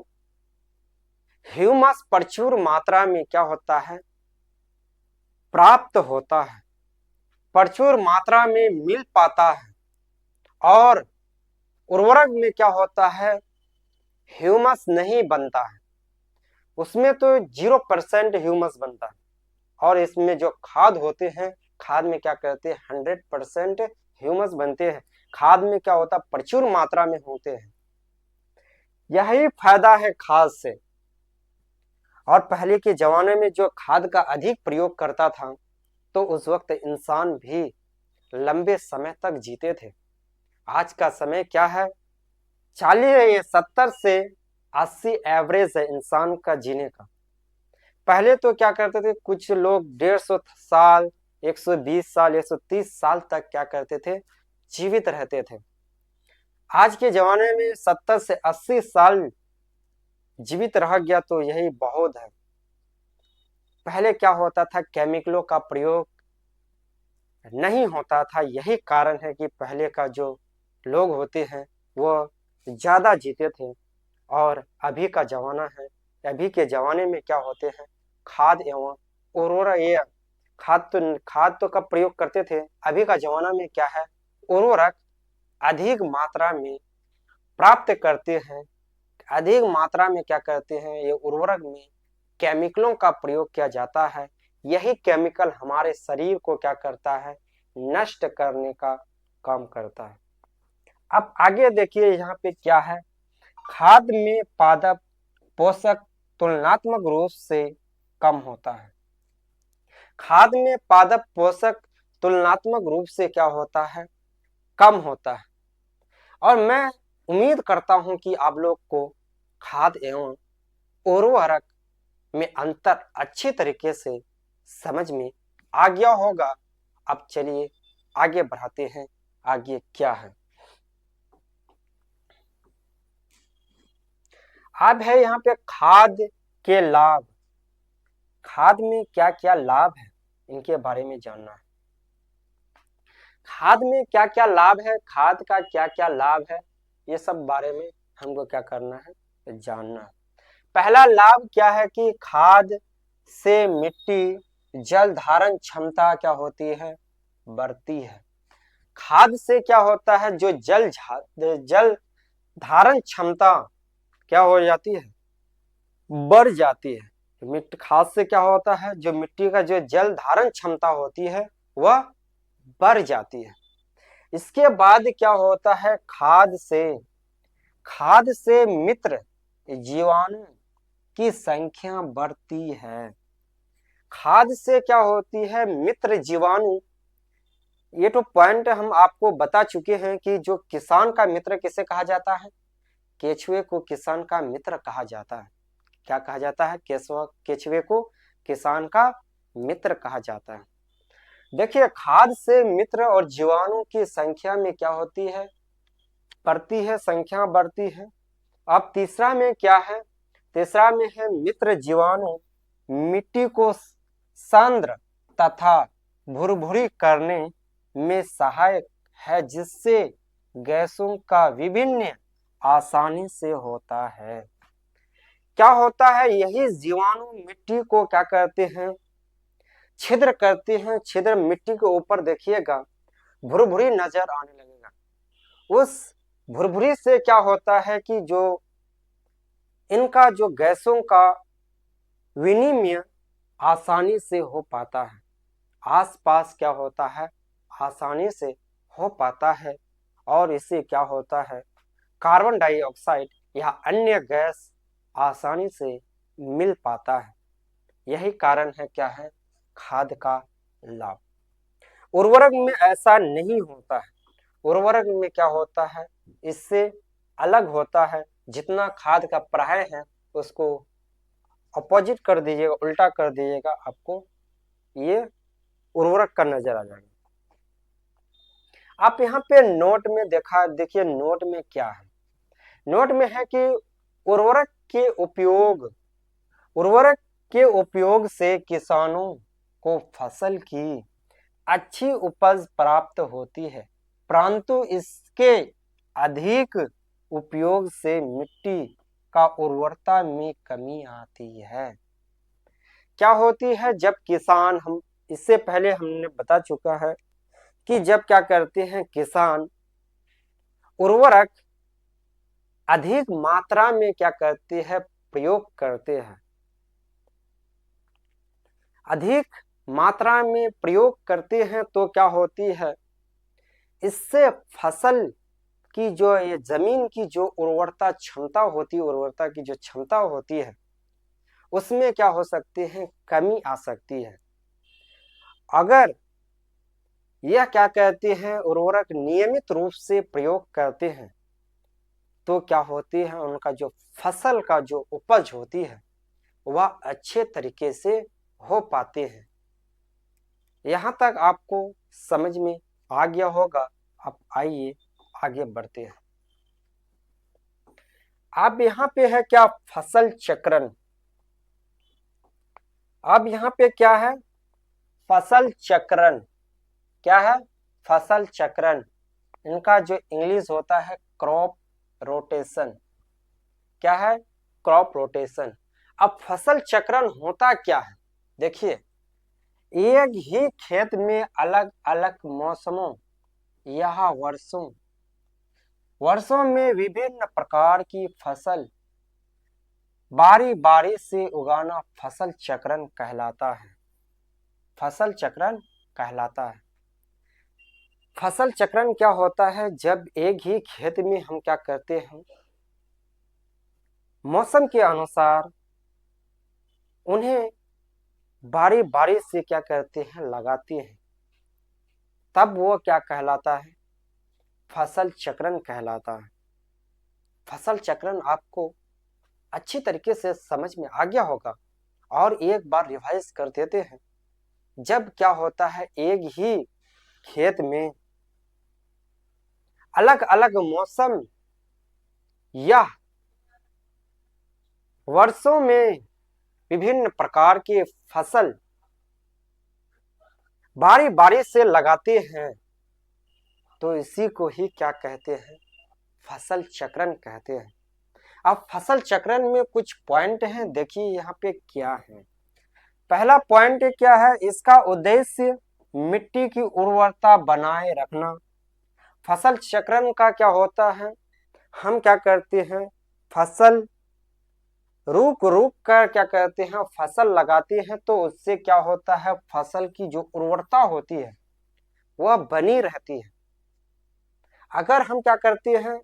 ह्यूमस प्रचुर मात्रा में क्या होता है, प्राप्त होता है, प्रचुर मात्रा में मिल पाता है। और उर्वरक में क्या होता है, ह्यूमस नहीं बनता है, उसमें तो 0% ह्यूमस बनता है। और इसमें जो खाद होते हैं, खाद में क्या करते हैं, 100% ह्यूमस बनते हैं। खाद में क्या होता है, प्रचुर मात्रा में होते हैं। यही फायदा है खाद से। और पहले के जमाने में जो खाद का अधिक प्रयोग करता था, तो उस वक्त इंसान भी लंबे समय तक जीते थे। आज का समय क्या है, 70 से 80 एवरेज है इंसान का जीने का। पहले तो क्या करते थे, कुछ लोग 150 साल, 120 साल, 130 साल तक क्या करते थे, जीवित रहते थे। आज के जमाने में 70 से 80 साल जीवित रह गया तो यही बहुत है। पहले क्या होता था, केमिकलों का प्रयोग नहीं होता था। यही कारण है कि पहले का जो लोग होते हैं वो ज्यादा जीते थे। और अभी का जमाना है, अभी के जमाने में क्या होते हैं, खाद एवं उर्वरक, ये खाद तो का प्रयोग करते थे। अभी का जमाना में क्या है, उर्वरक अधिक मात्रा में प्राप्त करते हैं। अधिक मात्रा में क्या करते हैं, ये उर्वरक में केमिकलों का प्रयोग किया जाता है। यही केमिकल हमारे शरीर को क्या करता है, नष्ट करने का काम करता है। अब आगे देखिए यहाँ पे क्या है, खाद में पादप पोषक तुलनात्मक रूप से कम होता है। खाद में पादप पोषक तुलनात्मक रूप से क्या होता है, कम होता है। और मैं उम्मीद करता हूं कि आप लोग को खाद एवं उर्वरक में अंतर अच्छी तरीके से समझ में आ गया होगा। अब चलिए आगे बढ़ाते हैं, आगे क्या है। अब है यहाँ पे खाद के लाभ। खाद में क्या क्या लाभ है, इनके बारे में जानना है। खाद में क्या क्या लाभ है, खाद का क्या क्या लाभ है, ये सब बारे में हमको क्या करना है, जानना है। पहला लाभ क्या है कि खाद से मिट्टी जल धारण क्षमता क्या होती है, बढ़ती है। खाद से क्या होता है, जो जल धारण क्षमता क्या हो जाती है, बढ़ जाती है। मिट्टी खाद से क्या होता है, जो मिट्टी का जो जल धारण क्षमता होती है वह बढ़ जाती है। इसके बाद क्या होता है, खाद से मित्र जीवाणु की संख्या बढ़ती है। खाद से क्या होती है, मित्र जीवाणु। ये तो पॉइंट हम आपको बता चुके हैं कि जो किसान का मित्र किसे कहा जाता है, केचुए को किसान का मित्र कहा जाता है। क्या कहा जाता है, केचुए को किसान का मित्र कहा जाता है। देखिए, खाद से मित्र और जीवाणु की संख्या में क्या होती है, बढ़ती है, संख्या बढ़ती है। अब तीसरा में क्या है, तीसरा में है मित्र जीवाणु मिट्टी को सांद्र तथा भुरभुरी करने में सहायक है, जिससे गैसों का विभिन्न आसानी से होता है। क्या होता है, यही जीवाणु मिट्टी को क्या करते हैं, छिद्र करते हैं। छिद्र मिट्टी के ऊपर देखिएगा भुरभुरी नजर आने लगेगा। उस भुरभुरी से क्या होता है कि जो इनका जो गैसों का विनिमय आसानी से हो पाता है, आसपास क्या होता है, आसानी से हो पाता है, और इससे क्या होता है, कार्बन डाइऑक्साइड या अन्य गैस आसानी से मिल पाता है। यही कारण है क्या है, खाद का लाभ। उर्वरक में ऐसा नहीं होता है। उर्वरक में क्या होता है, इससे अलग होता है। जितना खाद का प्राय है उसको अपोजिट कर दीजिएगा, उल्टा कर दीजिएगा, आपको ये उर्वरक का नजर आ जाएगा। आप यहाँ पे नोट में देखिए नोट में क्या है, नोट में है कि उर्वरक के उपयोग से किसानों को फसल की अच्छी उपज प्राप्त होती है, परंतु इसके अधिक उपयोग से मिट्टी का उर्वरता में कमी आती है। क्या होती है, जब किसान, हम इससे पहले हमने बता चुका है कि जब क्या करते हैं किसान उर्वरक अधिक मात्रा में क्या करते हैं, प्रयोग करते हैं, अधिक मात्रा में प्रयोग करते हैं, तो क्या होती है, इससे फसल की जो ये जमीन की जो उर्वरता क्षमता होती है, उर्वरता की जो क्षमता होती है, उसमें क्या हो सकती है, कमी आ सकती है। अगर यह क्या कहते हैं, उर्वरक नियमित रूप से प्रयोग करते हैं, तो क्या होती है, उनका जो फसल का जो उपज होती है वह अच्छे तरीके से हो पाते हैं। यहाँ तक आपको समझ में आ गया होगा। अब आइए आगे बढ़ते हैं। अब यहाँ पे है क्या, फसल चक्रण। अब यहाँ पे क्या है, फसल चक्रण। क्या है, फसल चक्रण। इनका जो इंग्लिश होता है क्रॉप रोटेशन। क्या है, क्रॉप रोटेशन। अब फसल चक्रण होता क्या है, देखिए, एक ही खेत में अलग अलग मौसमों या वर्षों में विभिन्न प्रकार की फसल बारी बारी से उगाना फसल चक्रण कहलाता है। फसल चक्रण कहलाता है। फसल चक्रण क्या होता है, जब एक ही खेत में हम क्या करते हैं, मौसम के अनुसार उन्हें बारी बारी से क्या करते हैं, लगाते हैं, तब वो क्या कहलाता है, फसल चक्रण कहलाता है। फसल चक्रण आपको अच्छी तरीके से समझ में आ गया होगा, और एक बार रिवाइज कर देते हैं। जब क्या होता है, एक ही खेत में अलग अलग मौसम या वर्षों में विभिन्न प्रकार के फसल बारी बारी से लगाते हैं, तो इसी को ही क्या कहते हैं, फसल चक्रण कहते हैं। अब फसल चक्रण में कुछ पॉइंट हैं, देखिए यहाँ पे क्या है। पहला पॉइंट क्या है, इसका उद्देश्य मिट्टी की उर्वरता बनाए रखना। फसल चक्रण का क्या होता है, हम क्या करते हैं, फसल रुक रुक कर क्या करते हैं, फसल लगाते हैं, तो उससे क्या होता है, फसल की जो उर्वरता होती है वह बनी रहती है। अगर हम क्या करते हैं,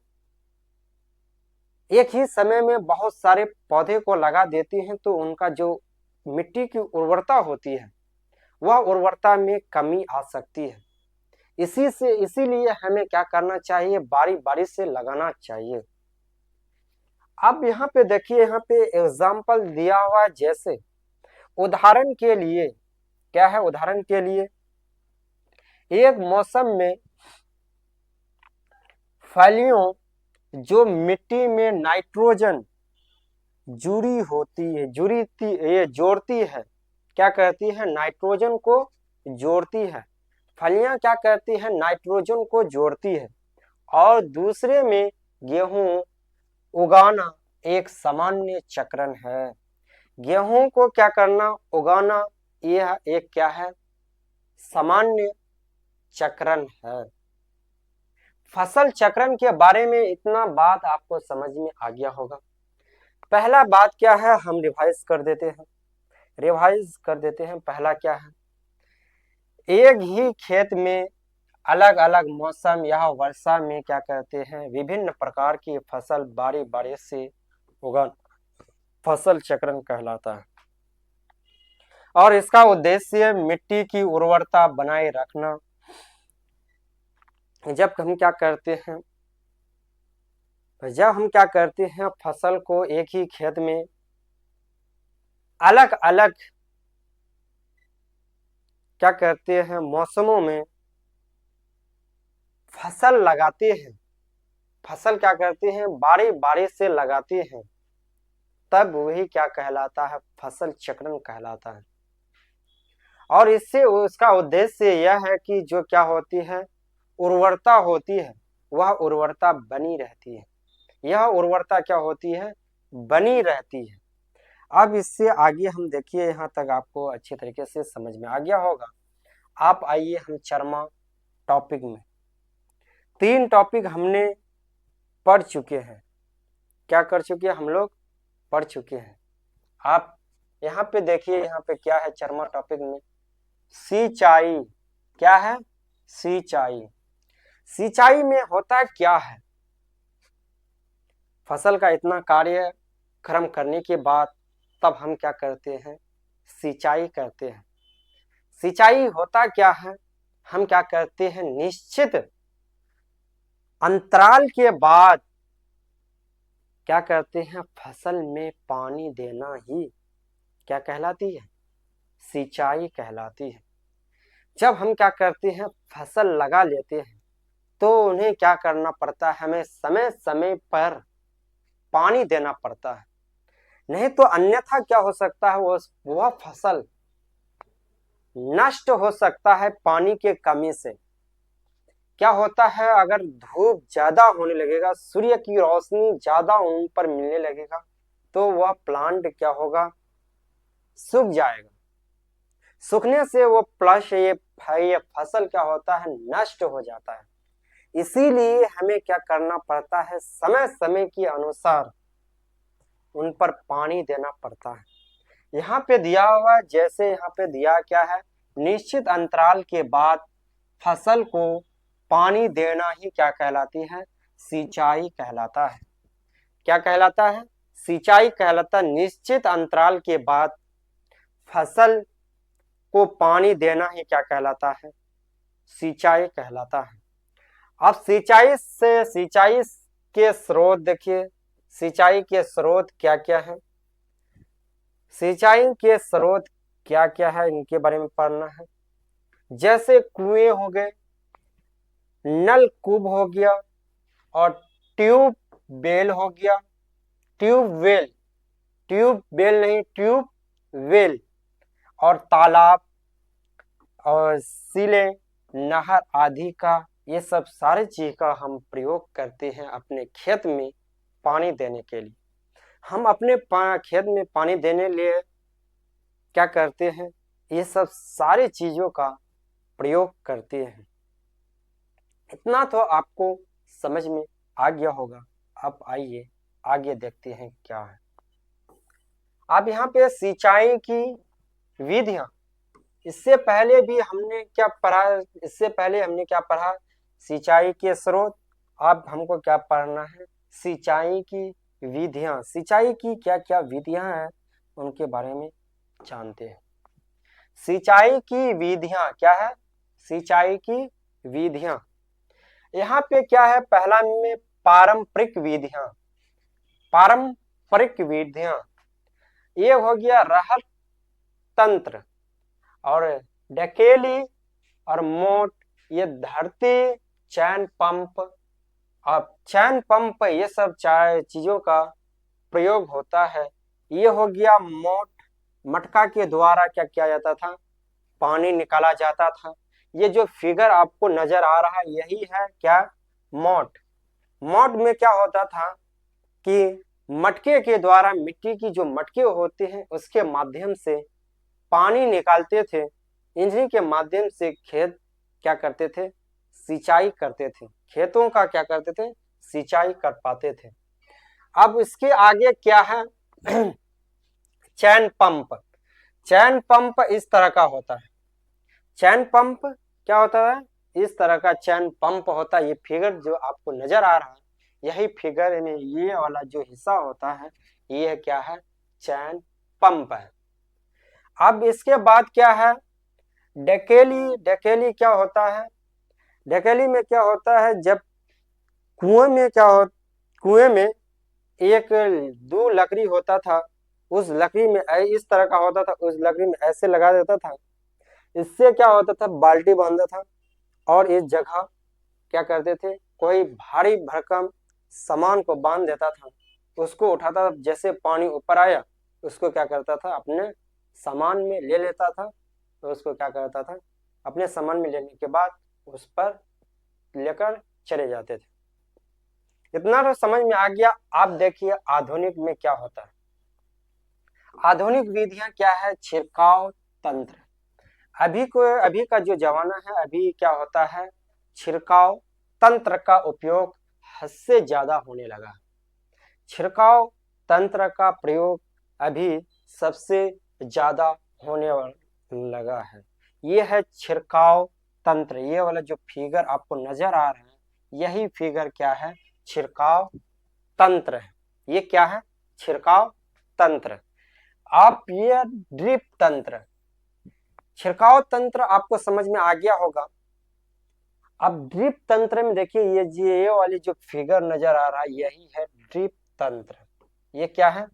एक ही समय में बहुत सारे पौधे को लगा देते हैं तो उनका जो मिट्टी की उर्वरता होती है वह उर्वरता में कमी आ सकती है। इसीलिए हमें क्या करना चाहिए, बारी बारी से लगाना चाहिए। अब यहाँ पे देखिए, यहाँ पे एग्जाम्पल दिया हुआ है, जैसे उदाहरण के लिए क्या है, उदाहरण के लिए एक मौसम में फलियों जो मिट्टी में नाइट्रोजन जुड़ी होती है, ये जोड़ती है, क्या करती है, नाइट्रोजन को जोड़ती है। फलियां क्या करती है, नाइट्रोजन को जोड़ती है। और दूसरे में गेहूं उगाना एक सामान्य चक्रण है। गेहूं को क्या करना, उगाना, यह एक क्या है, सामान्य चक्रण है। फसल चक्रण के बारे में इतना बात आपको समझ में आ गया होगा। पहला बात क्या है, हम रिवाइज कर देते हैं। पहला क्या है, एक ही खेत में अलग अलग मौसम या वर्षा में क्या करते हैं, विभिन्न प्रकार की फसल बारी बारी से उगाना फसल चक्रण कहलाता है। और इसका उद्देश्य मिट्टी की उर्वरता बनाए रखना। जब हम क्या करते हैं फसल को एक ही खेत में अलग अलग क्या करते हैं मौसमों में फसल लगाते हैं, फसल क्या करते हैं, बारी बारी से लगाते हैं, तब वही क्या कहलाता है, फसल चक्रण कहलाता है। और इससे उसका उद्देश्य यह है कि जो क्या होती है, उर्वरता होती है, वह उर्वरता बनी रहती है। यह उर्वरता क्या होती है, बनी रहती है। अब इससे आगे हम देखिए, यहाँ तक आपको अच्छे तरीके से समझ में आ गया होगा। आप आइए हम चरमा टॉपिक में 3 टॉपिक हमने पढ़ चुके हैं। क्या कर चुके हैं, हम लोग पढ़ चुके हैं। आप यहाँ पे देखिए, यहाँ पे क्या है चरमा टॉपिक में, सिंचाई। क्या है, सिंचाई। सिंचाई में होता क्या है, फसल का इतना कार्यक्रम करने के बाद तब हम क्या करते हैं, सिंचाई करते हैं। सिंचाई होता क्या है, हम क्या करते हैं, निश्चित अंतराल के बाद क्या करते हैं, फसल में पानी देना ही क्या कहलाती है, सिंचाई कहलाती है। जब हम क्या करते हैं, फसल लगा लेते हैं तो उन्हें क्या करना पड़ता है, हमें समय समय पर पानी देना पड़ता है। नहीं तो अन्यथा क्या हो सकता है, वह फसल नष्ट हो सकता है पानी के कमी से। क्या होता है, अगर धूप ज्यादा होने लगेगा, सूर्य की रोशनी ज्यादा उन पर मिलने लगेगा, तो वह प्लांट क्या होगा, सूख जाएगा। सूखने से वो प्लस ये फसल क्या होता है, नष्ट हो जाता है। इसीलिए हमें क्या करना पड़ता है, समय समय के अनुसार उन पर पानी देना पड़ता है। यहाँ पे दिया हुआ, जैसे यहाँ पे दिया क्या है, निश्चित अंतराल के बाद फसल को पानी देना ही क्या कहलाती है, सिंचाई कहलाता है। क्या कहलाता है, सिंचाई कहलाता है। निश्चित अंतराल के बाद फसल को पानी देना ही क्या कहलाता है, सिंचाई कहलाता है। अब सिंचाई के स्रोत देखिए, सिंचाई के स्रोत क्या क्या है, सिंचाई के स्रोत क्या क्या है, इनके बारे में पढ़ना है। जैसे कुएं हो गए, नलकूप हो गया, और ट्यूब बेल हो गया, ट्यूब बेल नहीं, ट्यूब वेल, और तालाब और सीले, नहर आदि का, ये सब सारे चीज का हम प्रयोग करते हैं अपने खेत में पानी देने के लिए। हम अपने खेत में पानी देने लिए क्या करते हैं, ये सब सारे चीजों का प्रयोग करते हैं। इतना तो आपको समझ में आ गया होगा। अब आइए आगे देखते हैं क्या है। अब यहाँ पे सिंचाई की विधियां, इससे पहले हमने क्या पढ़ा, सिंचाई के स्रोत, अब हमको क्या पढ़ना है, सिंचाई की विधियां, सिंचाई की क्या क्या विधियां हैं उनके बारे में जानते हैं। सिंचाई की विधियां क्या है, सिंचाई की विधियां, यहाँ पे क्या है, पहला में पारंपरिक विधियां, पारंपरिक विधियां, ये हो गया रहर तंत्र, और डकेली और मोट, ये धरती, चैन पंप, अब चैन पंप, ये सब चार चीजों का प्रयोग होता है। ये हो गया मोट, मटका के द्वारा क्या किया जाता था, पानी निकाला जाता था। ये जो फिगर आपको नजर आ रहा है यही है क्या, मोट। मोट में क्या होता था कि मटके के द्वारा, मिट्टी की जो मटके होते हैं उसके माध्यम से पानी निकालते थे, इंजनी के माध्यम से खेत क्या करते थे, सिंचाई करते थे, खेतों का क्या करते थे, सिंचाई कर पाते थे। अब इसके आगे क्या है चैन पंप, चैन पंप इस तरह का होता है, चैन पंप क्या होता है, इस तरह का चैन पंप होता है। ये फिगर जो आपको नजर आ रहा है, यही फिगर में ये वाला जो हिस्सा होता है ये क्या है, चैन पंप है। अब इसके बाद क्या है, डकेली, डकेली क्या होता है, डकेली में क्या होता है, जब कुएं में क्या हो, कुएं में एक दो लकड़ी होता था, उस लकड़ी में इस तरह का होता था, उस लकड़ी में ऐसे लगा देता था, इससे क्या होता था, बाल्टी बांधता था और इस जगह क्या करते थे, कोई भारी भरकम सामान को बांध देता था, उसको उठाता था, जैसे पानी ऊपर आया उसको क्या करता था, अपने सामान में ले लेता था, तो उसको क्या करता था, अपने सामान में लेने के बाद उस पर लेकर चले जाते थे। इतना तो समझ में आ गया। आप देखिए आधुनिक में क्या होता है, आधुनिक विधियां क्या है, छिड़काव तंत्र। अभी का जो जमाना है, अभी क्या होता है, छिड़काव तंत्र का उपयोग हद से ज्यादा होने लगा। छिड़काव तंत्र का प्रयोग अभी सबसे ज्यादा होने लगा है। ये है छिड़काव तंत्र, ये वाला जो फिगर आपको नजर आ रहा है यही फिगर क्या है, छिड़काव तंत्र है। ये क्या है, छिड़काव तंत्र। आप ये ड्रिप तंत्र, छिड़काव तंत्र आपको समझ में आ गया होगा। अब ड्रिप तंत्र में देखिए ये वाली जो फिगर नजर आ रहा है यही है ड्रिप तंत्र। ये क्या है,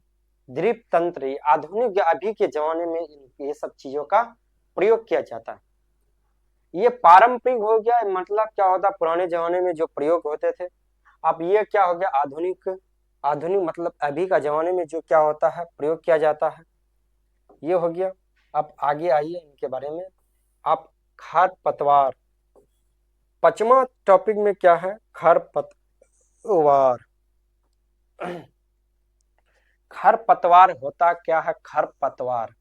ड्रिप तंत्र। ये आधुनिक अभी के जमाने में ये सब चीजों का प्रयोग किया जाता है। ये पारंपरिक हो गया, मतलब क्या होता है, पुराने जमाने में जो प्रयोग होते थे। अब ये क्या हो गया, आधुनिक, आधुनिक मतलब अभी का जमाने में जो क्या होता है, प्रयोग किया जाता है, ये हो गया। अब आगे आइए इनके बारे में। आप खरपतवार, पांचवा टॉपिक में क्या है, खरपतवार। खरपतवार होता क्या है, खरपतवार।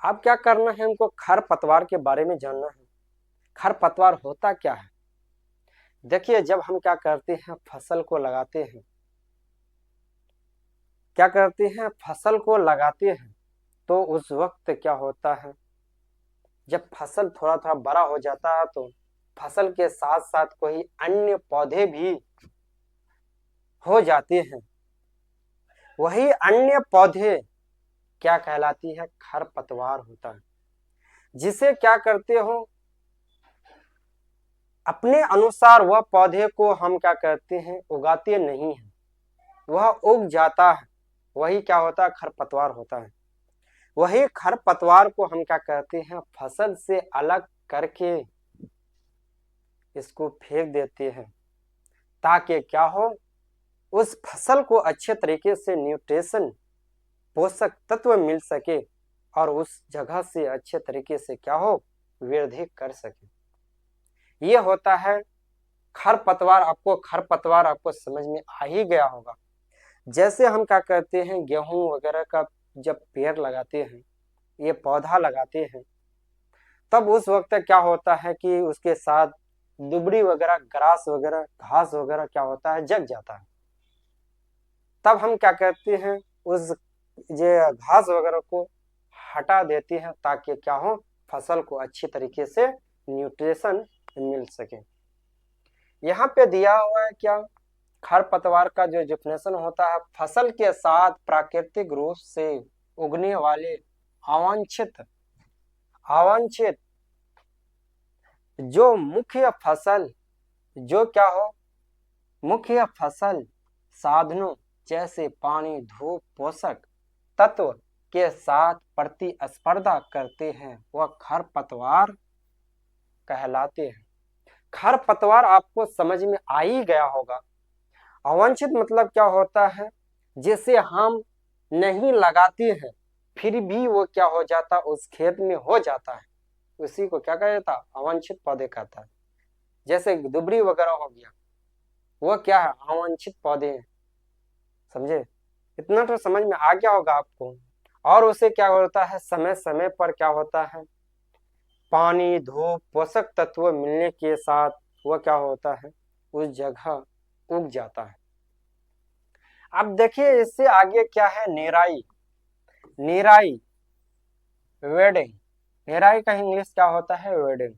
अब क्या करना है हमको, खरपतवार के बारे में जानना है। खरपतवार होता क्या है, देखिए जब हम क्या करते हैं, फसल को लगाते हैं, क्या करते हैं, फसल को लगाते हैं, तो उस वक्त क्या होता है, जब फसल थोड़ा थोड़ा बड़ा हो जाता है तो फसल के साथ साथ कोई अन्य पौधे भी हो जाते हैं। वही अन्य पौधे क्या कहलाती है, खरपतवार होता है। जिसे क्या करते हो, अपने अनुसार वह पौधे को हम क्या करते हैं, उगाते नहीं हैं, वह उग जाता है, वही क्या होता है, खरपतवार होता है। वही खरपतवार को हम क्या करते हैं, फसल से अलग करके इसको फेंक देते हैं, ताकि क्या हो, उस फसल को अच्छे तरीके से न्यूट्रिशन, पोषक तत्व मिल सके और उस जगह से अच्छे तरीके से क्या हो, वृद्धि कर सके। ये होता है खरपतवार। आपको खरपतवार आपको समझ में आ ही गया होगा। जैसे हम क्या करते हैं, गेहूं वगैरह का जब पेड़ लगाते हैं, ये पौधा लगाते हैं, तब उस वक्त क्या होता है कि उसके साथ दुबड़ी वगैरह, ग्रास वगैरह, घास वगैरह क्या होता है, जग जाता है। तब हम क्या करते हैं, उस ये घास वगैरह को हटा देते हैं, ताकि क्या हो, फसल को अच्छी तरीके से न्यूट्रिशन मिल सके। यहाँ पे दिया हुआ है क्या, खरपतवार का जो डिफिनेशन होता है, फसल के साथ प्राकृतिक रूप से उगने वाले अवांछित अवांछित जो मुख्य फसल, जो क्या हो, मुख्य फसल साधनों जैसे पानी, धूप, पोषक तत्व के साथ प्रतिस्पर्धा करते हैं वह खरपतवार कहलाते हैं। खरपतवार आपको समझ में आ ही गया होगा। अवांछित मतलब क्या होता है, जिसे हम नहीं लगाते हैं फिर भी वो क्या हो जाता, उस खेत में हो जाता है, उसी को क्या कहा जाता, अवांछित पौधे कहता है। जैसे दुबरी वगैरह हो गया, वो क्या है, अवांछित पौधे हैं। समझे, इतना तो समझ में आ गया होगा आपको। और उसे क्या होता है, समय समय पर क्या होता है, पानी, धूप, पोषक तत्व मिलने के साथ वह क्या होता है, उस जगह उग जाता है। अब देखिए इससे आगे क्या है, निराई। निराई, वेडिंग। निराई का इंग्लिश क्या होता है, वेडिंग।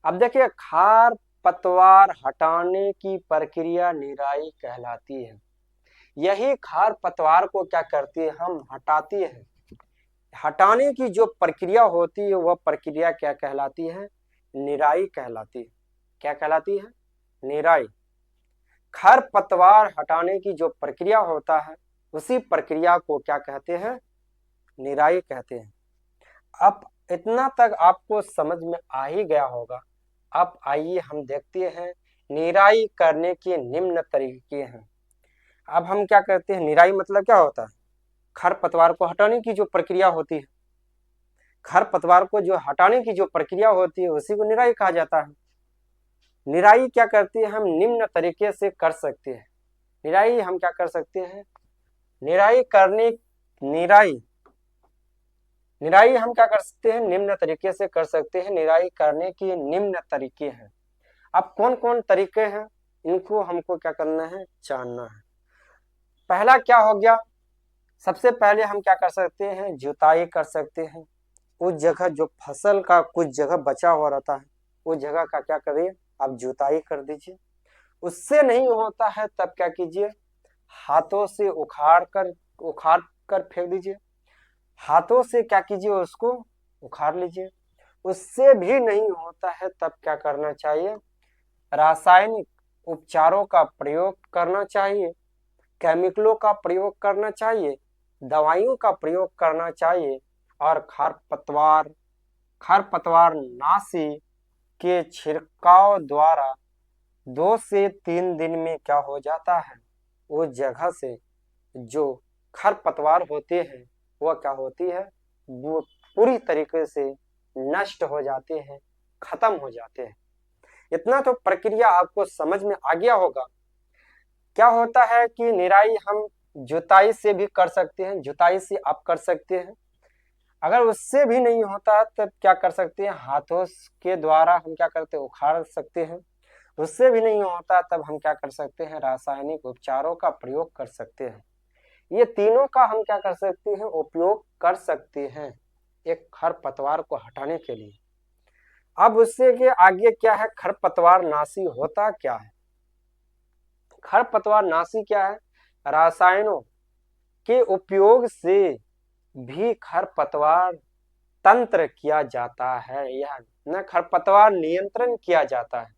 अब देखिए खार पतवार हटाने की प्रक्रिया निराई कहलाती है। यही खार पतवार को क्या करती है, हम हटाती है। हटाने की जो प्रक्रिया होती है वह प्रक्रिया क्या कहलाती है, निराई कहलाती है। क्या कहलाती है, निराई। खरपतवार हटाने की जो प्रक्रिया होता है उसी प्रक्रिया को क्या कहते हैं, निराई कहते हैं। अब इतना तक आपको समझ में आ ही गया होगा। अब आइए हम देखते हैं निराई करने के निम्न तरीके हैं। अब हम क्या करते हैं, निराई मतलब क्या होता है, खरपतवार को हटाने की जो प्रक्रिया होती है, खरपतवार को जो हटाने की जो प्रक्रिया होती है उसी को निराई कहा जाता है। निराई क्या करती है, हम निम्न तरीके से कर सकते हैं। निराई हम क्या कर सकते हैं, निराई करने निराई निराई हम क्या कर सकते हैं, निम्न तरीके से कर सकते हैं। निराई करने के निम्न तरीके हैं। अब कौन कौन तरीके हैं, इनको हमको क्या करना है, जानना है। पहला क्या हो गया, सबसे पहले हम क्या कर सकते हैं, जुताई कर सकते हैं। उस जगह जो फसल का कुछ जगह बचा हुआ रहता है उस जगह का क्या करिए, आप जुताई कर दीजिए। उससे नहीं होता है तब क्या कीजिए, हाथों से उखाड़ कर फेंक दीजिए। हाथों से क्या कीजिए, उसको उखाड़ लीजिए। उससे भी नहीं होता है तब क्या करना चाहिए, रासायनिक उपचारों का प्रयोग करना चाहिए, केमिकलों का प्रयोग करना चाहिए, दवाइयों का प्रयोग करना चाहिए। और खरपतवार नाशी के छिड़काव द्वारा 2 से 3 दिन में क्या हो जाता है, उस जगह से जो खरपतवार होते हैं वह क्या होती है, वो पूरी तरीके से नष्ट हो जाते हैं, खत्म हो जाते हैं। इतना तो प्रक्रिया आपको समझ में आ गया होगा। क्या होता है कि निराई हम जुताई से भी कर सकते हैं, जुताई से आप कर सकते हैं। अगर उससे भी नहीं होता तब क्या कर सकते हैं, हाथों के द्वारा हम क्या करते हैं, उखाड़ सकते हैं। उससे भी नहीं होता तब हम क्या कर सकते हैं, रासायनिक उपचारों का प्रयोग कर सकते हैं। ये तीनों का हम क्या कर सकते हैं, उपयोग कर सकते हैं एक खरपतवार को हटाने के लिए। अब उससे के आगे क्या है, खरपतवार नाशी होता क्या है। खरपतवार नाशी क्या है, रासायनों के उपयोग से भी खरपतवार तंत्र किया जाता है, यह न खरपतवार नियंत्रण किया जाता है।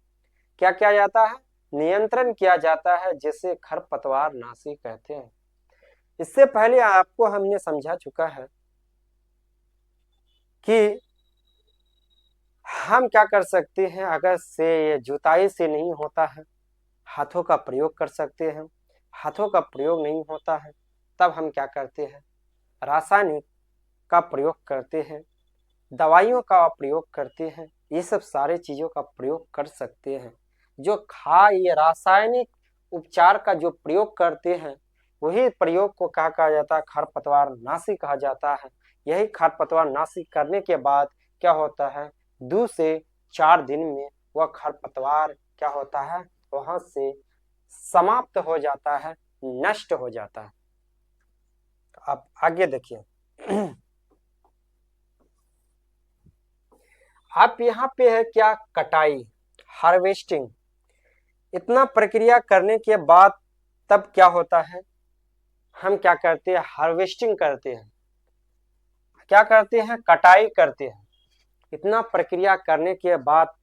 क्या किया जाता है, नियंत्रण किया जाता है, जिसे खरपतवार नाशी कहते हैं। इससे पहले आपको हमने समझा चुका है कि हम क्या कर सकते हैं, अगर से ये जुताई से नहीं होता है हाथों का प्रयोग कर सकते हैं। हाथों का प्रयोग नहीं होता है तब हम क्या करते हैं, रासायनिक का प्रयोग करते हैं, दवाइयों का प्रयोग करते हैं। ये सब सारे चीज़ों का प्रयोग कर सकते हैं। जो ये रासायनिक उपचार का जो प्रयोग करते हैं वही प्रयोग को क्या कहा जाता है, खरपतवार नाशी कहा जाता है। यही खरपतवार नाशी करने के बाद क्या होता है, 2 से 4 दिन में वह खरपतवार क्या होता है, वहां से समाप्त हो जाता है, नष्ट हो जाता है। अब आगे देखिए आप यहाँ पे है क्या, कटाई, हार्वेस्टिंग। इतना प्रक्रिया करने के बाद तब क्या होता है, हम क्या करते हैं, हार्वेस्टिंग करते हैं, क्या करते हैं, कटाई करते हैं। इतना प्रक्रिया करने के बाद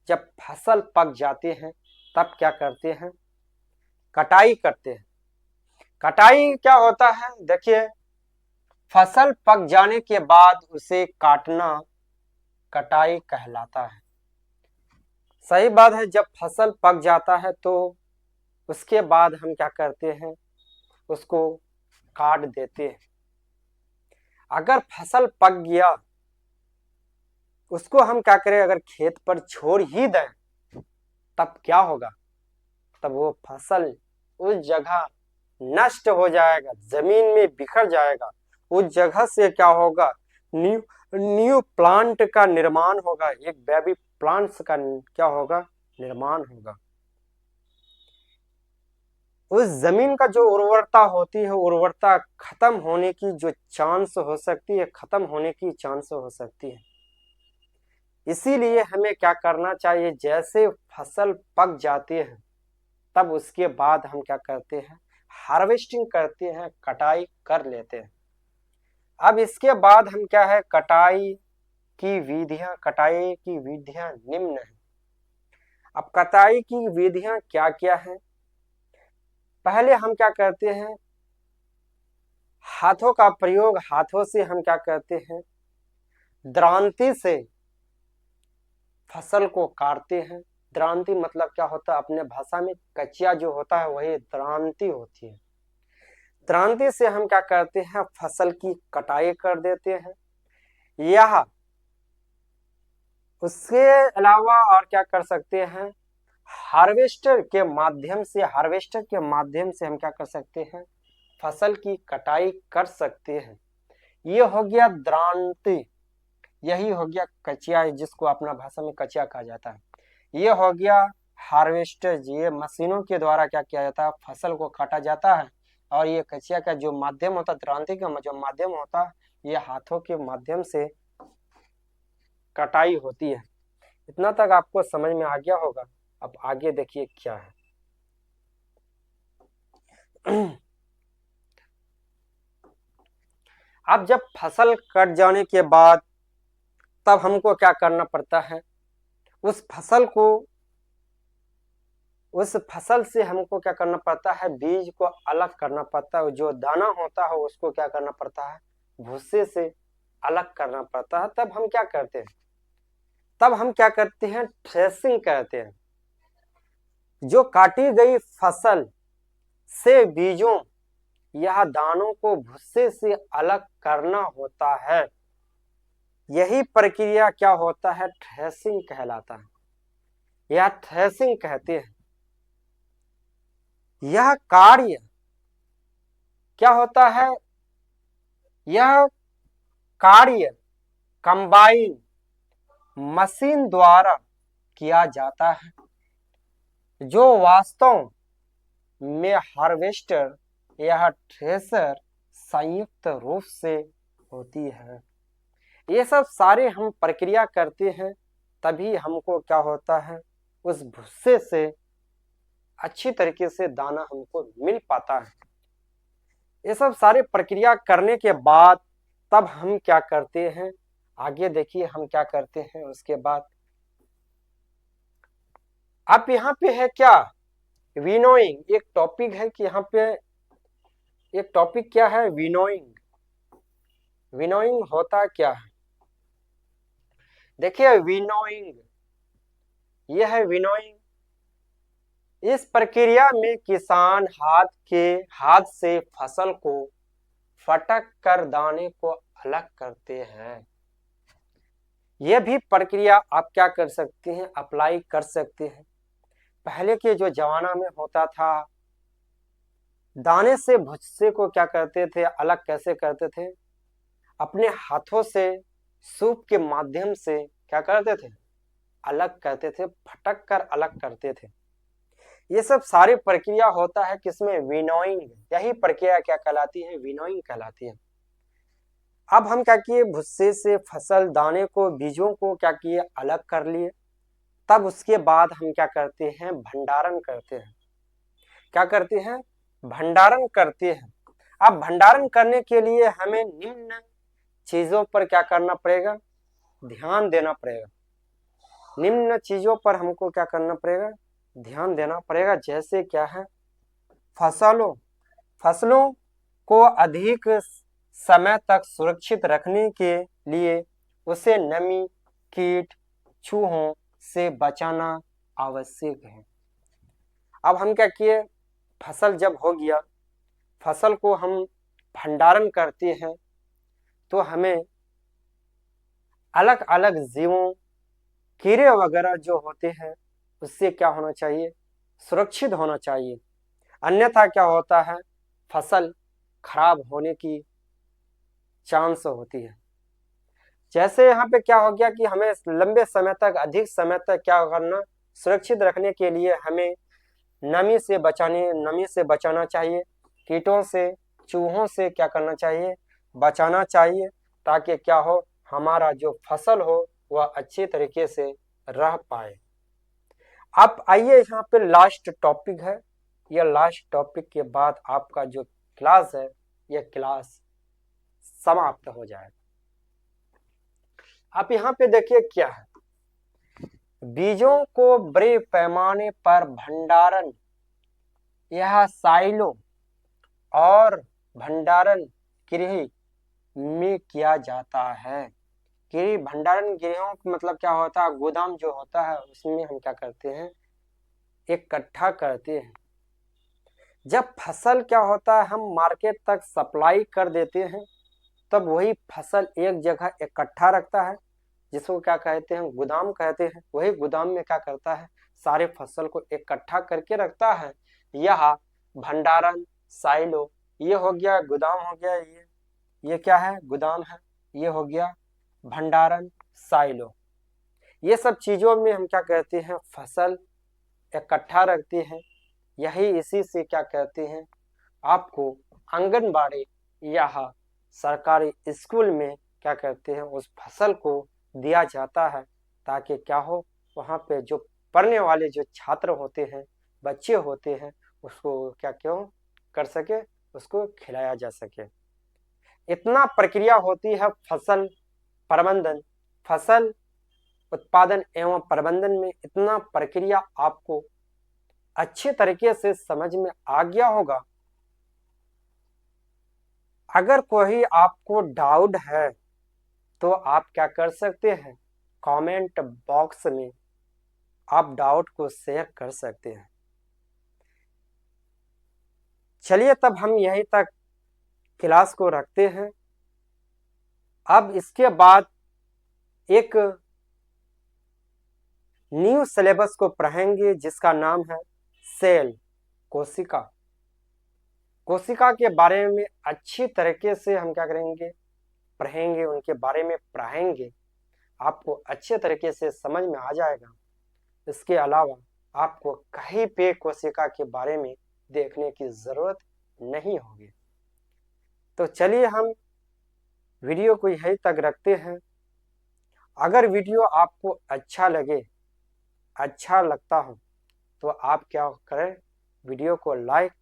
जब फसल पक जाते हैं तब क्या करते हैं, कटाई करते हैं। कटाई क्या होता है, देखिए फसल पक जाने के बाद उसे काटना कटाई कहलाता है। सही बात है, जब फसल पक जाता है तो उसके बाद हम क्या करते हैं, उसको काट देते हैं। अगर फसल पक गया उसको हम क्या करें, अगर खेत पर छोड़ ही दें तब क्या होगा, तब वो फसल उस जगह नष्ट हो जाएगा, जमीन में बिखर जाएगा। उस जगह से क्या होगा, न्यू न्यू प्लांट का निर्माण होगा, एक बेबी प्लांट्स का क्या होगा, निर्माण होगा। उस जमीन का जो उर्वरता होती है, उर्वरता खत्म होने की जो चांस हो सकती है, खत्म होने की चांस हो सकती है। इसीलिए हमें क्या करना चाहिए, जैसे फसल पक जाती है तब उसके बाद हम क्या करते हैं, हार्वेस्टिंग करते हैं, कटाई कर लेते हैं। अब इसके बाद हम क्या है, कटाई की विधियां निम्न है। अब कटाई की विधियां क्या क्या है, पहले हम क्या करते हैं, हाथों का प्रयोग, हाथों से हम क्या करते हैं, द्रांति से फसल को काटते हैं। द्रांति मतलब क्या होता है, अपने भाषा में कचिया जो होता है वही द्रांति होती है। द्रांति से हम क्या करते हैं, फसल की कटाई कर देते हैं। यह उसके अलावा और क्या कर सकते हैं, हार्वेस्टर के माध्यम से, हार्वेस्टर के माध्यम से हम क्या कर सकते हैं, फसल की कटाई कर सकते हैं। ये हो गया द्रांति, यही हो गया कचिया, जिसको अपना भाषा में कचिया कहा जाता है। ये हो गया हार्वेस्टर, ये मशीनों के द्वारा क्या किया जाता है, फसल को काटा जाता है। और ये कचिया का जो माध्यम होता है, द्रांति का जो माध्यम होता है, ये हाथों के माध्यम से कटाई होती है। इतना तक आपको समझ में आ गया होगा। अब आगे देखिए क्या है। अब जब फसल कट जाने के बाद तब हमको क्या करना पड़ता है, उस फसल से हमको क्या करना पड़ता है, बीज को अलग करना पड़ता है। जो दाना होता है उसको क्या करना पड़ता है, भूसे से अलग करना पड़ता है। तब हम क्या करते हैं, थ्रेसिंग करते हैं। जो काटी गई फसल से बीजों या दानों को भूसे से अलग करना होता है। यही प्रक्रिया क्या होता है, थ्रेसिंग कहलाता है, या थ्रेसिंग कहते हैं। यह कार्य क्या होता है, यह कार्य कंबाइन मशीन द्वारा किया जाता है, जो वास्तव में हार्वेस्टर या थ्रेसर संयुक्त रूप से होती है। ये सब सारे हम प्रक्रिया करते हैं, तभी हमको क्या होता है, उस भुस्से से अच्छी तरीके से दाना हमको मिल पाता है। ये सब सारे प्रक्रिया करने के बाद तब हम क्या करते हैं, आगे देखिए हम क्या करते हैं उसके बाद। अब यहाँ पे है क्या, विनोइंग। एक टॉपिक है कि यहाँ पे एक टॉपिक क्या है, विनोइंग। विनोइंग होता क्या है, देखिए विनोइंग, यह है विनोइंग। इस प्रक्रिया में किसान हाथ से फसल को फटक कर दाने को अलग करते हैं। यह भी प्रक्रिया आप क्या कर सकते हैं, अप्लाई कर सकते हैं। पहले के जो जमाना में होता था, दाने से भुस्से को क्या करते थे, अलग कैसे करते थे, अपने हाथों से सूप के माध्यम से क्या करते थे, अलग करते थे, फटक कर अलग करते थे। ये सब सारी प्रक्रिया होता है किसमें, विनोइंग। यही प्रक्रिया क्या कहलाती है, विनोइंग कहलाती है। अब हम क्या किए, भुस्से से फसल दाने को, बीजों को क्या किए, अलग कर लिए। तब उसके बाद हम क्या करते हैं, भंडारण करते हैं। क्या करते हैं, भंडारण करते हैं। अब भंडारण करने के लिए हमें निम्न चीजों पर क्या करना पड़ेगा, ध्यान देना पड़ेगा। निम्न चीजों पर हमको क्या करना पड़ेगा, ध्यान देना पड़ेगा। जैसे क्या है, फसलों को अधिक समय तक सुरक्षित रखने के लिए उसे नमी, कीट, चूहों से बचाना आवश्यक है। अब हम क्या किए, फसल जब हो गया, फसल को हम भंडारण करते हैं, तो हमें अलग अलग जीवों, कीड़े वगैरह जो होते हैं, उससे क्या होना चाहिए, सुरक्षित होना चाहिए। अन्यथा क्या होता है, फसल खराब होने की चांस होती है। जैसे यहाँ पे क्या हो गया कि हमें लंबे समय तक, अधिक समय तक क्या करना, सुरक्षित रखने के लिए हमें नमी से बचाना चाहिए, कीटों से, चूहों से क्या करना चाहिए, बचाना चाहिए, ताकि क्या हो, हमारा जो फसल हो वह अच्छे तरीके से रह पाए। अब आइए यहाँ पे लास्ट टॉपिक है। यह लास्ट टॉपिक के बाद आपका जो क्लास है, यह क्लास समाप्त हो जाएगा। आप यहाँ पे देखिए क्या है, बीजों को बड़े पैमाने पर भंडारण, यह साइलो और भंडारण गृह में किया जाता है। गृह, भंडारण गृहों का मतलब क्या होता है, गोदाम जो होता है उसमें हम क्या करते हैं, इकट्ठा करते हैं। जब फसल क्या होता है, हम मार्केट तक सप्लाई कर देते हैं, तब वही फसल एक जगह इकट्ठा रखता है, जिसको क्या कहते हैं, गोदाम कहते हैं। वही गोदाम में क्या करता है, सारे फसल को इकट्ठा करके रखता है। यह भंडारण साइलो, ये हो गया गोदाम, हो गया ये क्या है, गोदाम है। ये हो गया भंडारण साइलो। ये सब चीजों में हम क्या कहते हैं, फसल इकट्ठा रखते हैं। यही इसी से क्या कहते हैं, आपको आंगनबाड़ी या सरकारी स्कूल में क्या करते हैं, उस फसल को दिया जाता है, ताकि क्या हो, वहाँ पे जो पढ़ने वाले जो छात्र होते हैं, बच्चे होते हैं, उसको क्या क्यों कर सके, उसको खिलाया जा सके। इतना प्रक्रिया होती है फसल प्रबंधन, फसल उत्पादन एवं प्रबंधन में इतना प्रक्रिया आपको अच्छे तरीके से समझ में आ गया होगा। अगर कोई आपको डाउट है तो आप क्या कर सकते हैं, कमेंट बॉक्स में आप डाउट को शेयर कर सकते हैं। चलिए तब हम यहीं तक क्लास को रखते हैं। अब इसके बाद एक न्यू सिलेबस को पढ़ेंगे, जिसका नाम है सेल, कोशिका। कोशिका के बारे में अच्छी तरीके से हम क्या करेंगे, पढ़ेंगे, उनके बारे में पढ़ाएंगे, आपको अच्छे तरीके से समझ में आ जाएगा। इसके अलावा आपको कहीं पे कोशिका के बारे में देखने की जरूरत नहीं होगी। तो चलिए हम वीडियो को यहीं तक रखते हैं। अगर वीडियो आपको अच्छा लगे, अच्छा लगता हो, तो आप क्या करें, वीडियो को लाइक,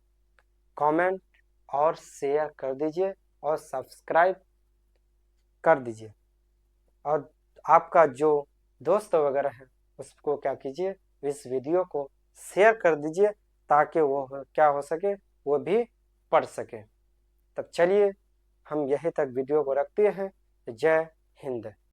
कमेंट और शेयर कर दीजिए और सब्सक्राइब कर दीजिए। और आपका जो दोस्त वगैरह है उसको क्या कीजिए, इस वीडियो को शेयर कर दीजिए, ताकि वो क्या हो सके, वो भी पढ़ सके। तब चलिए हम यहीं तक वीडियो को रखते हैं। जय हिंद।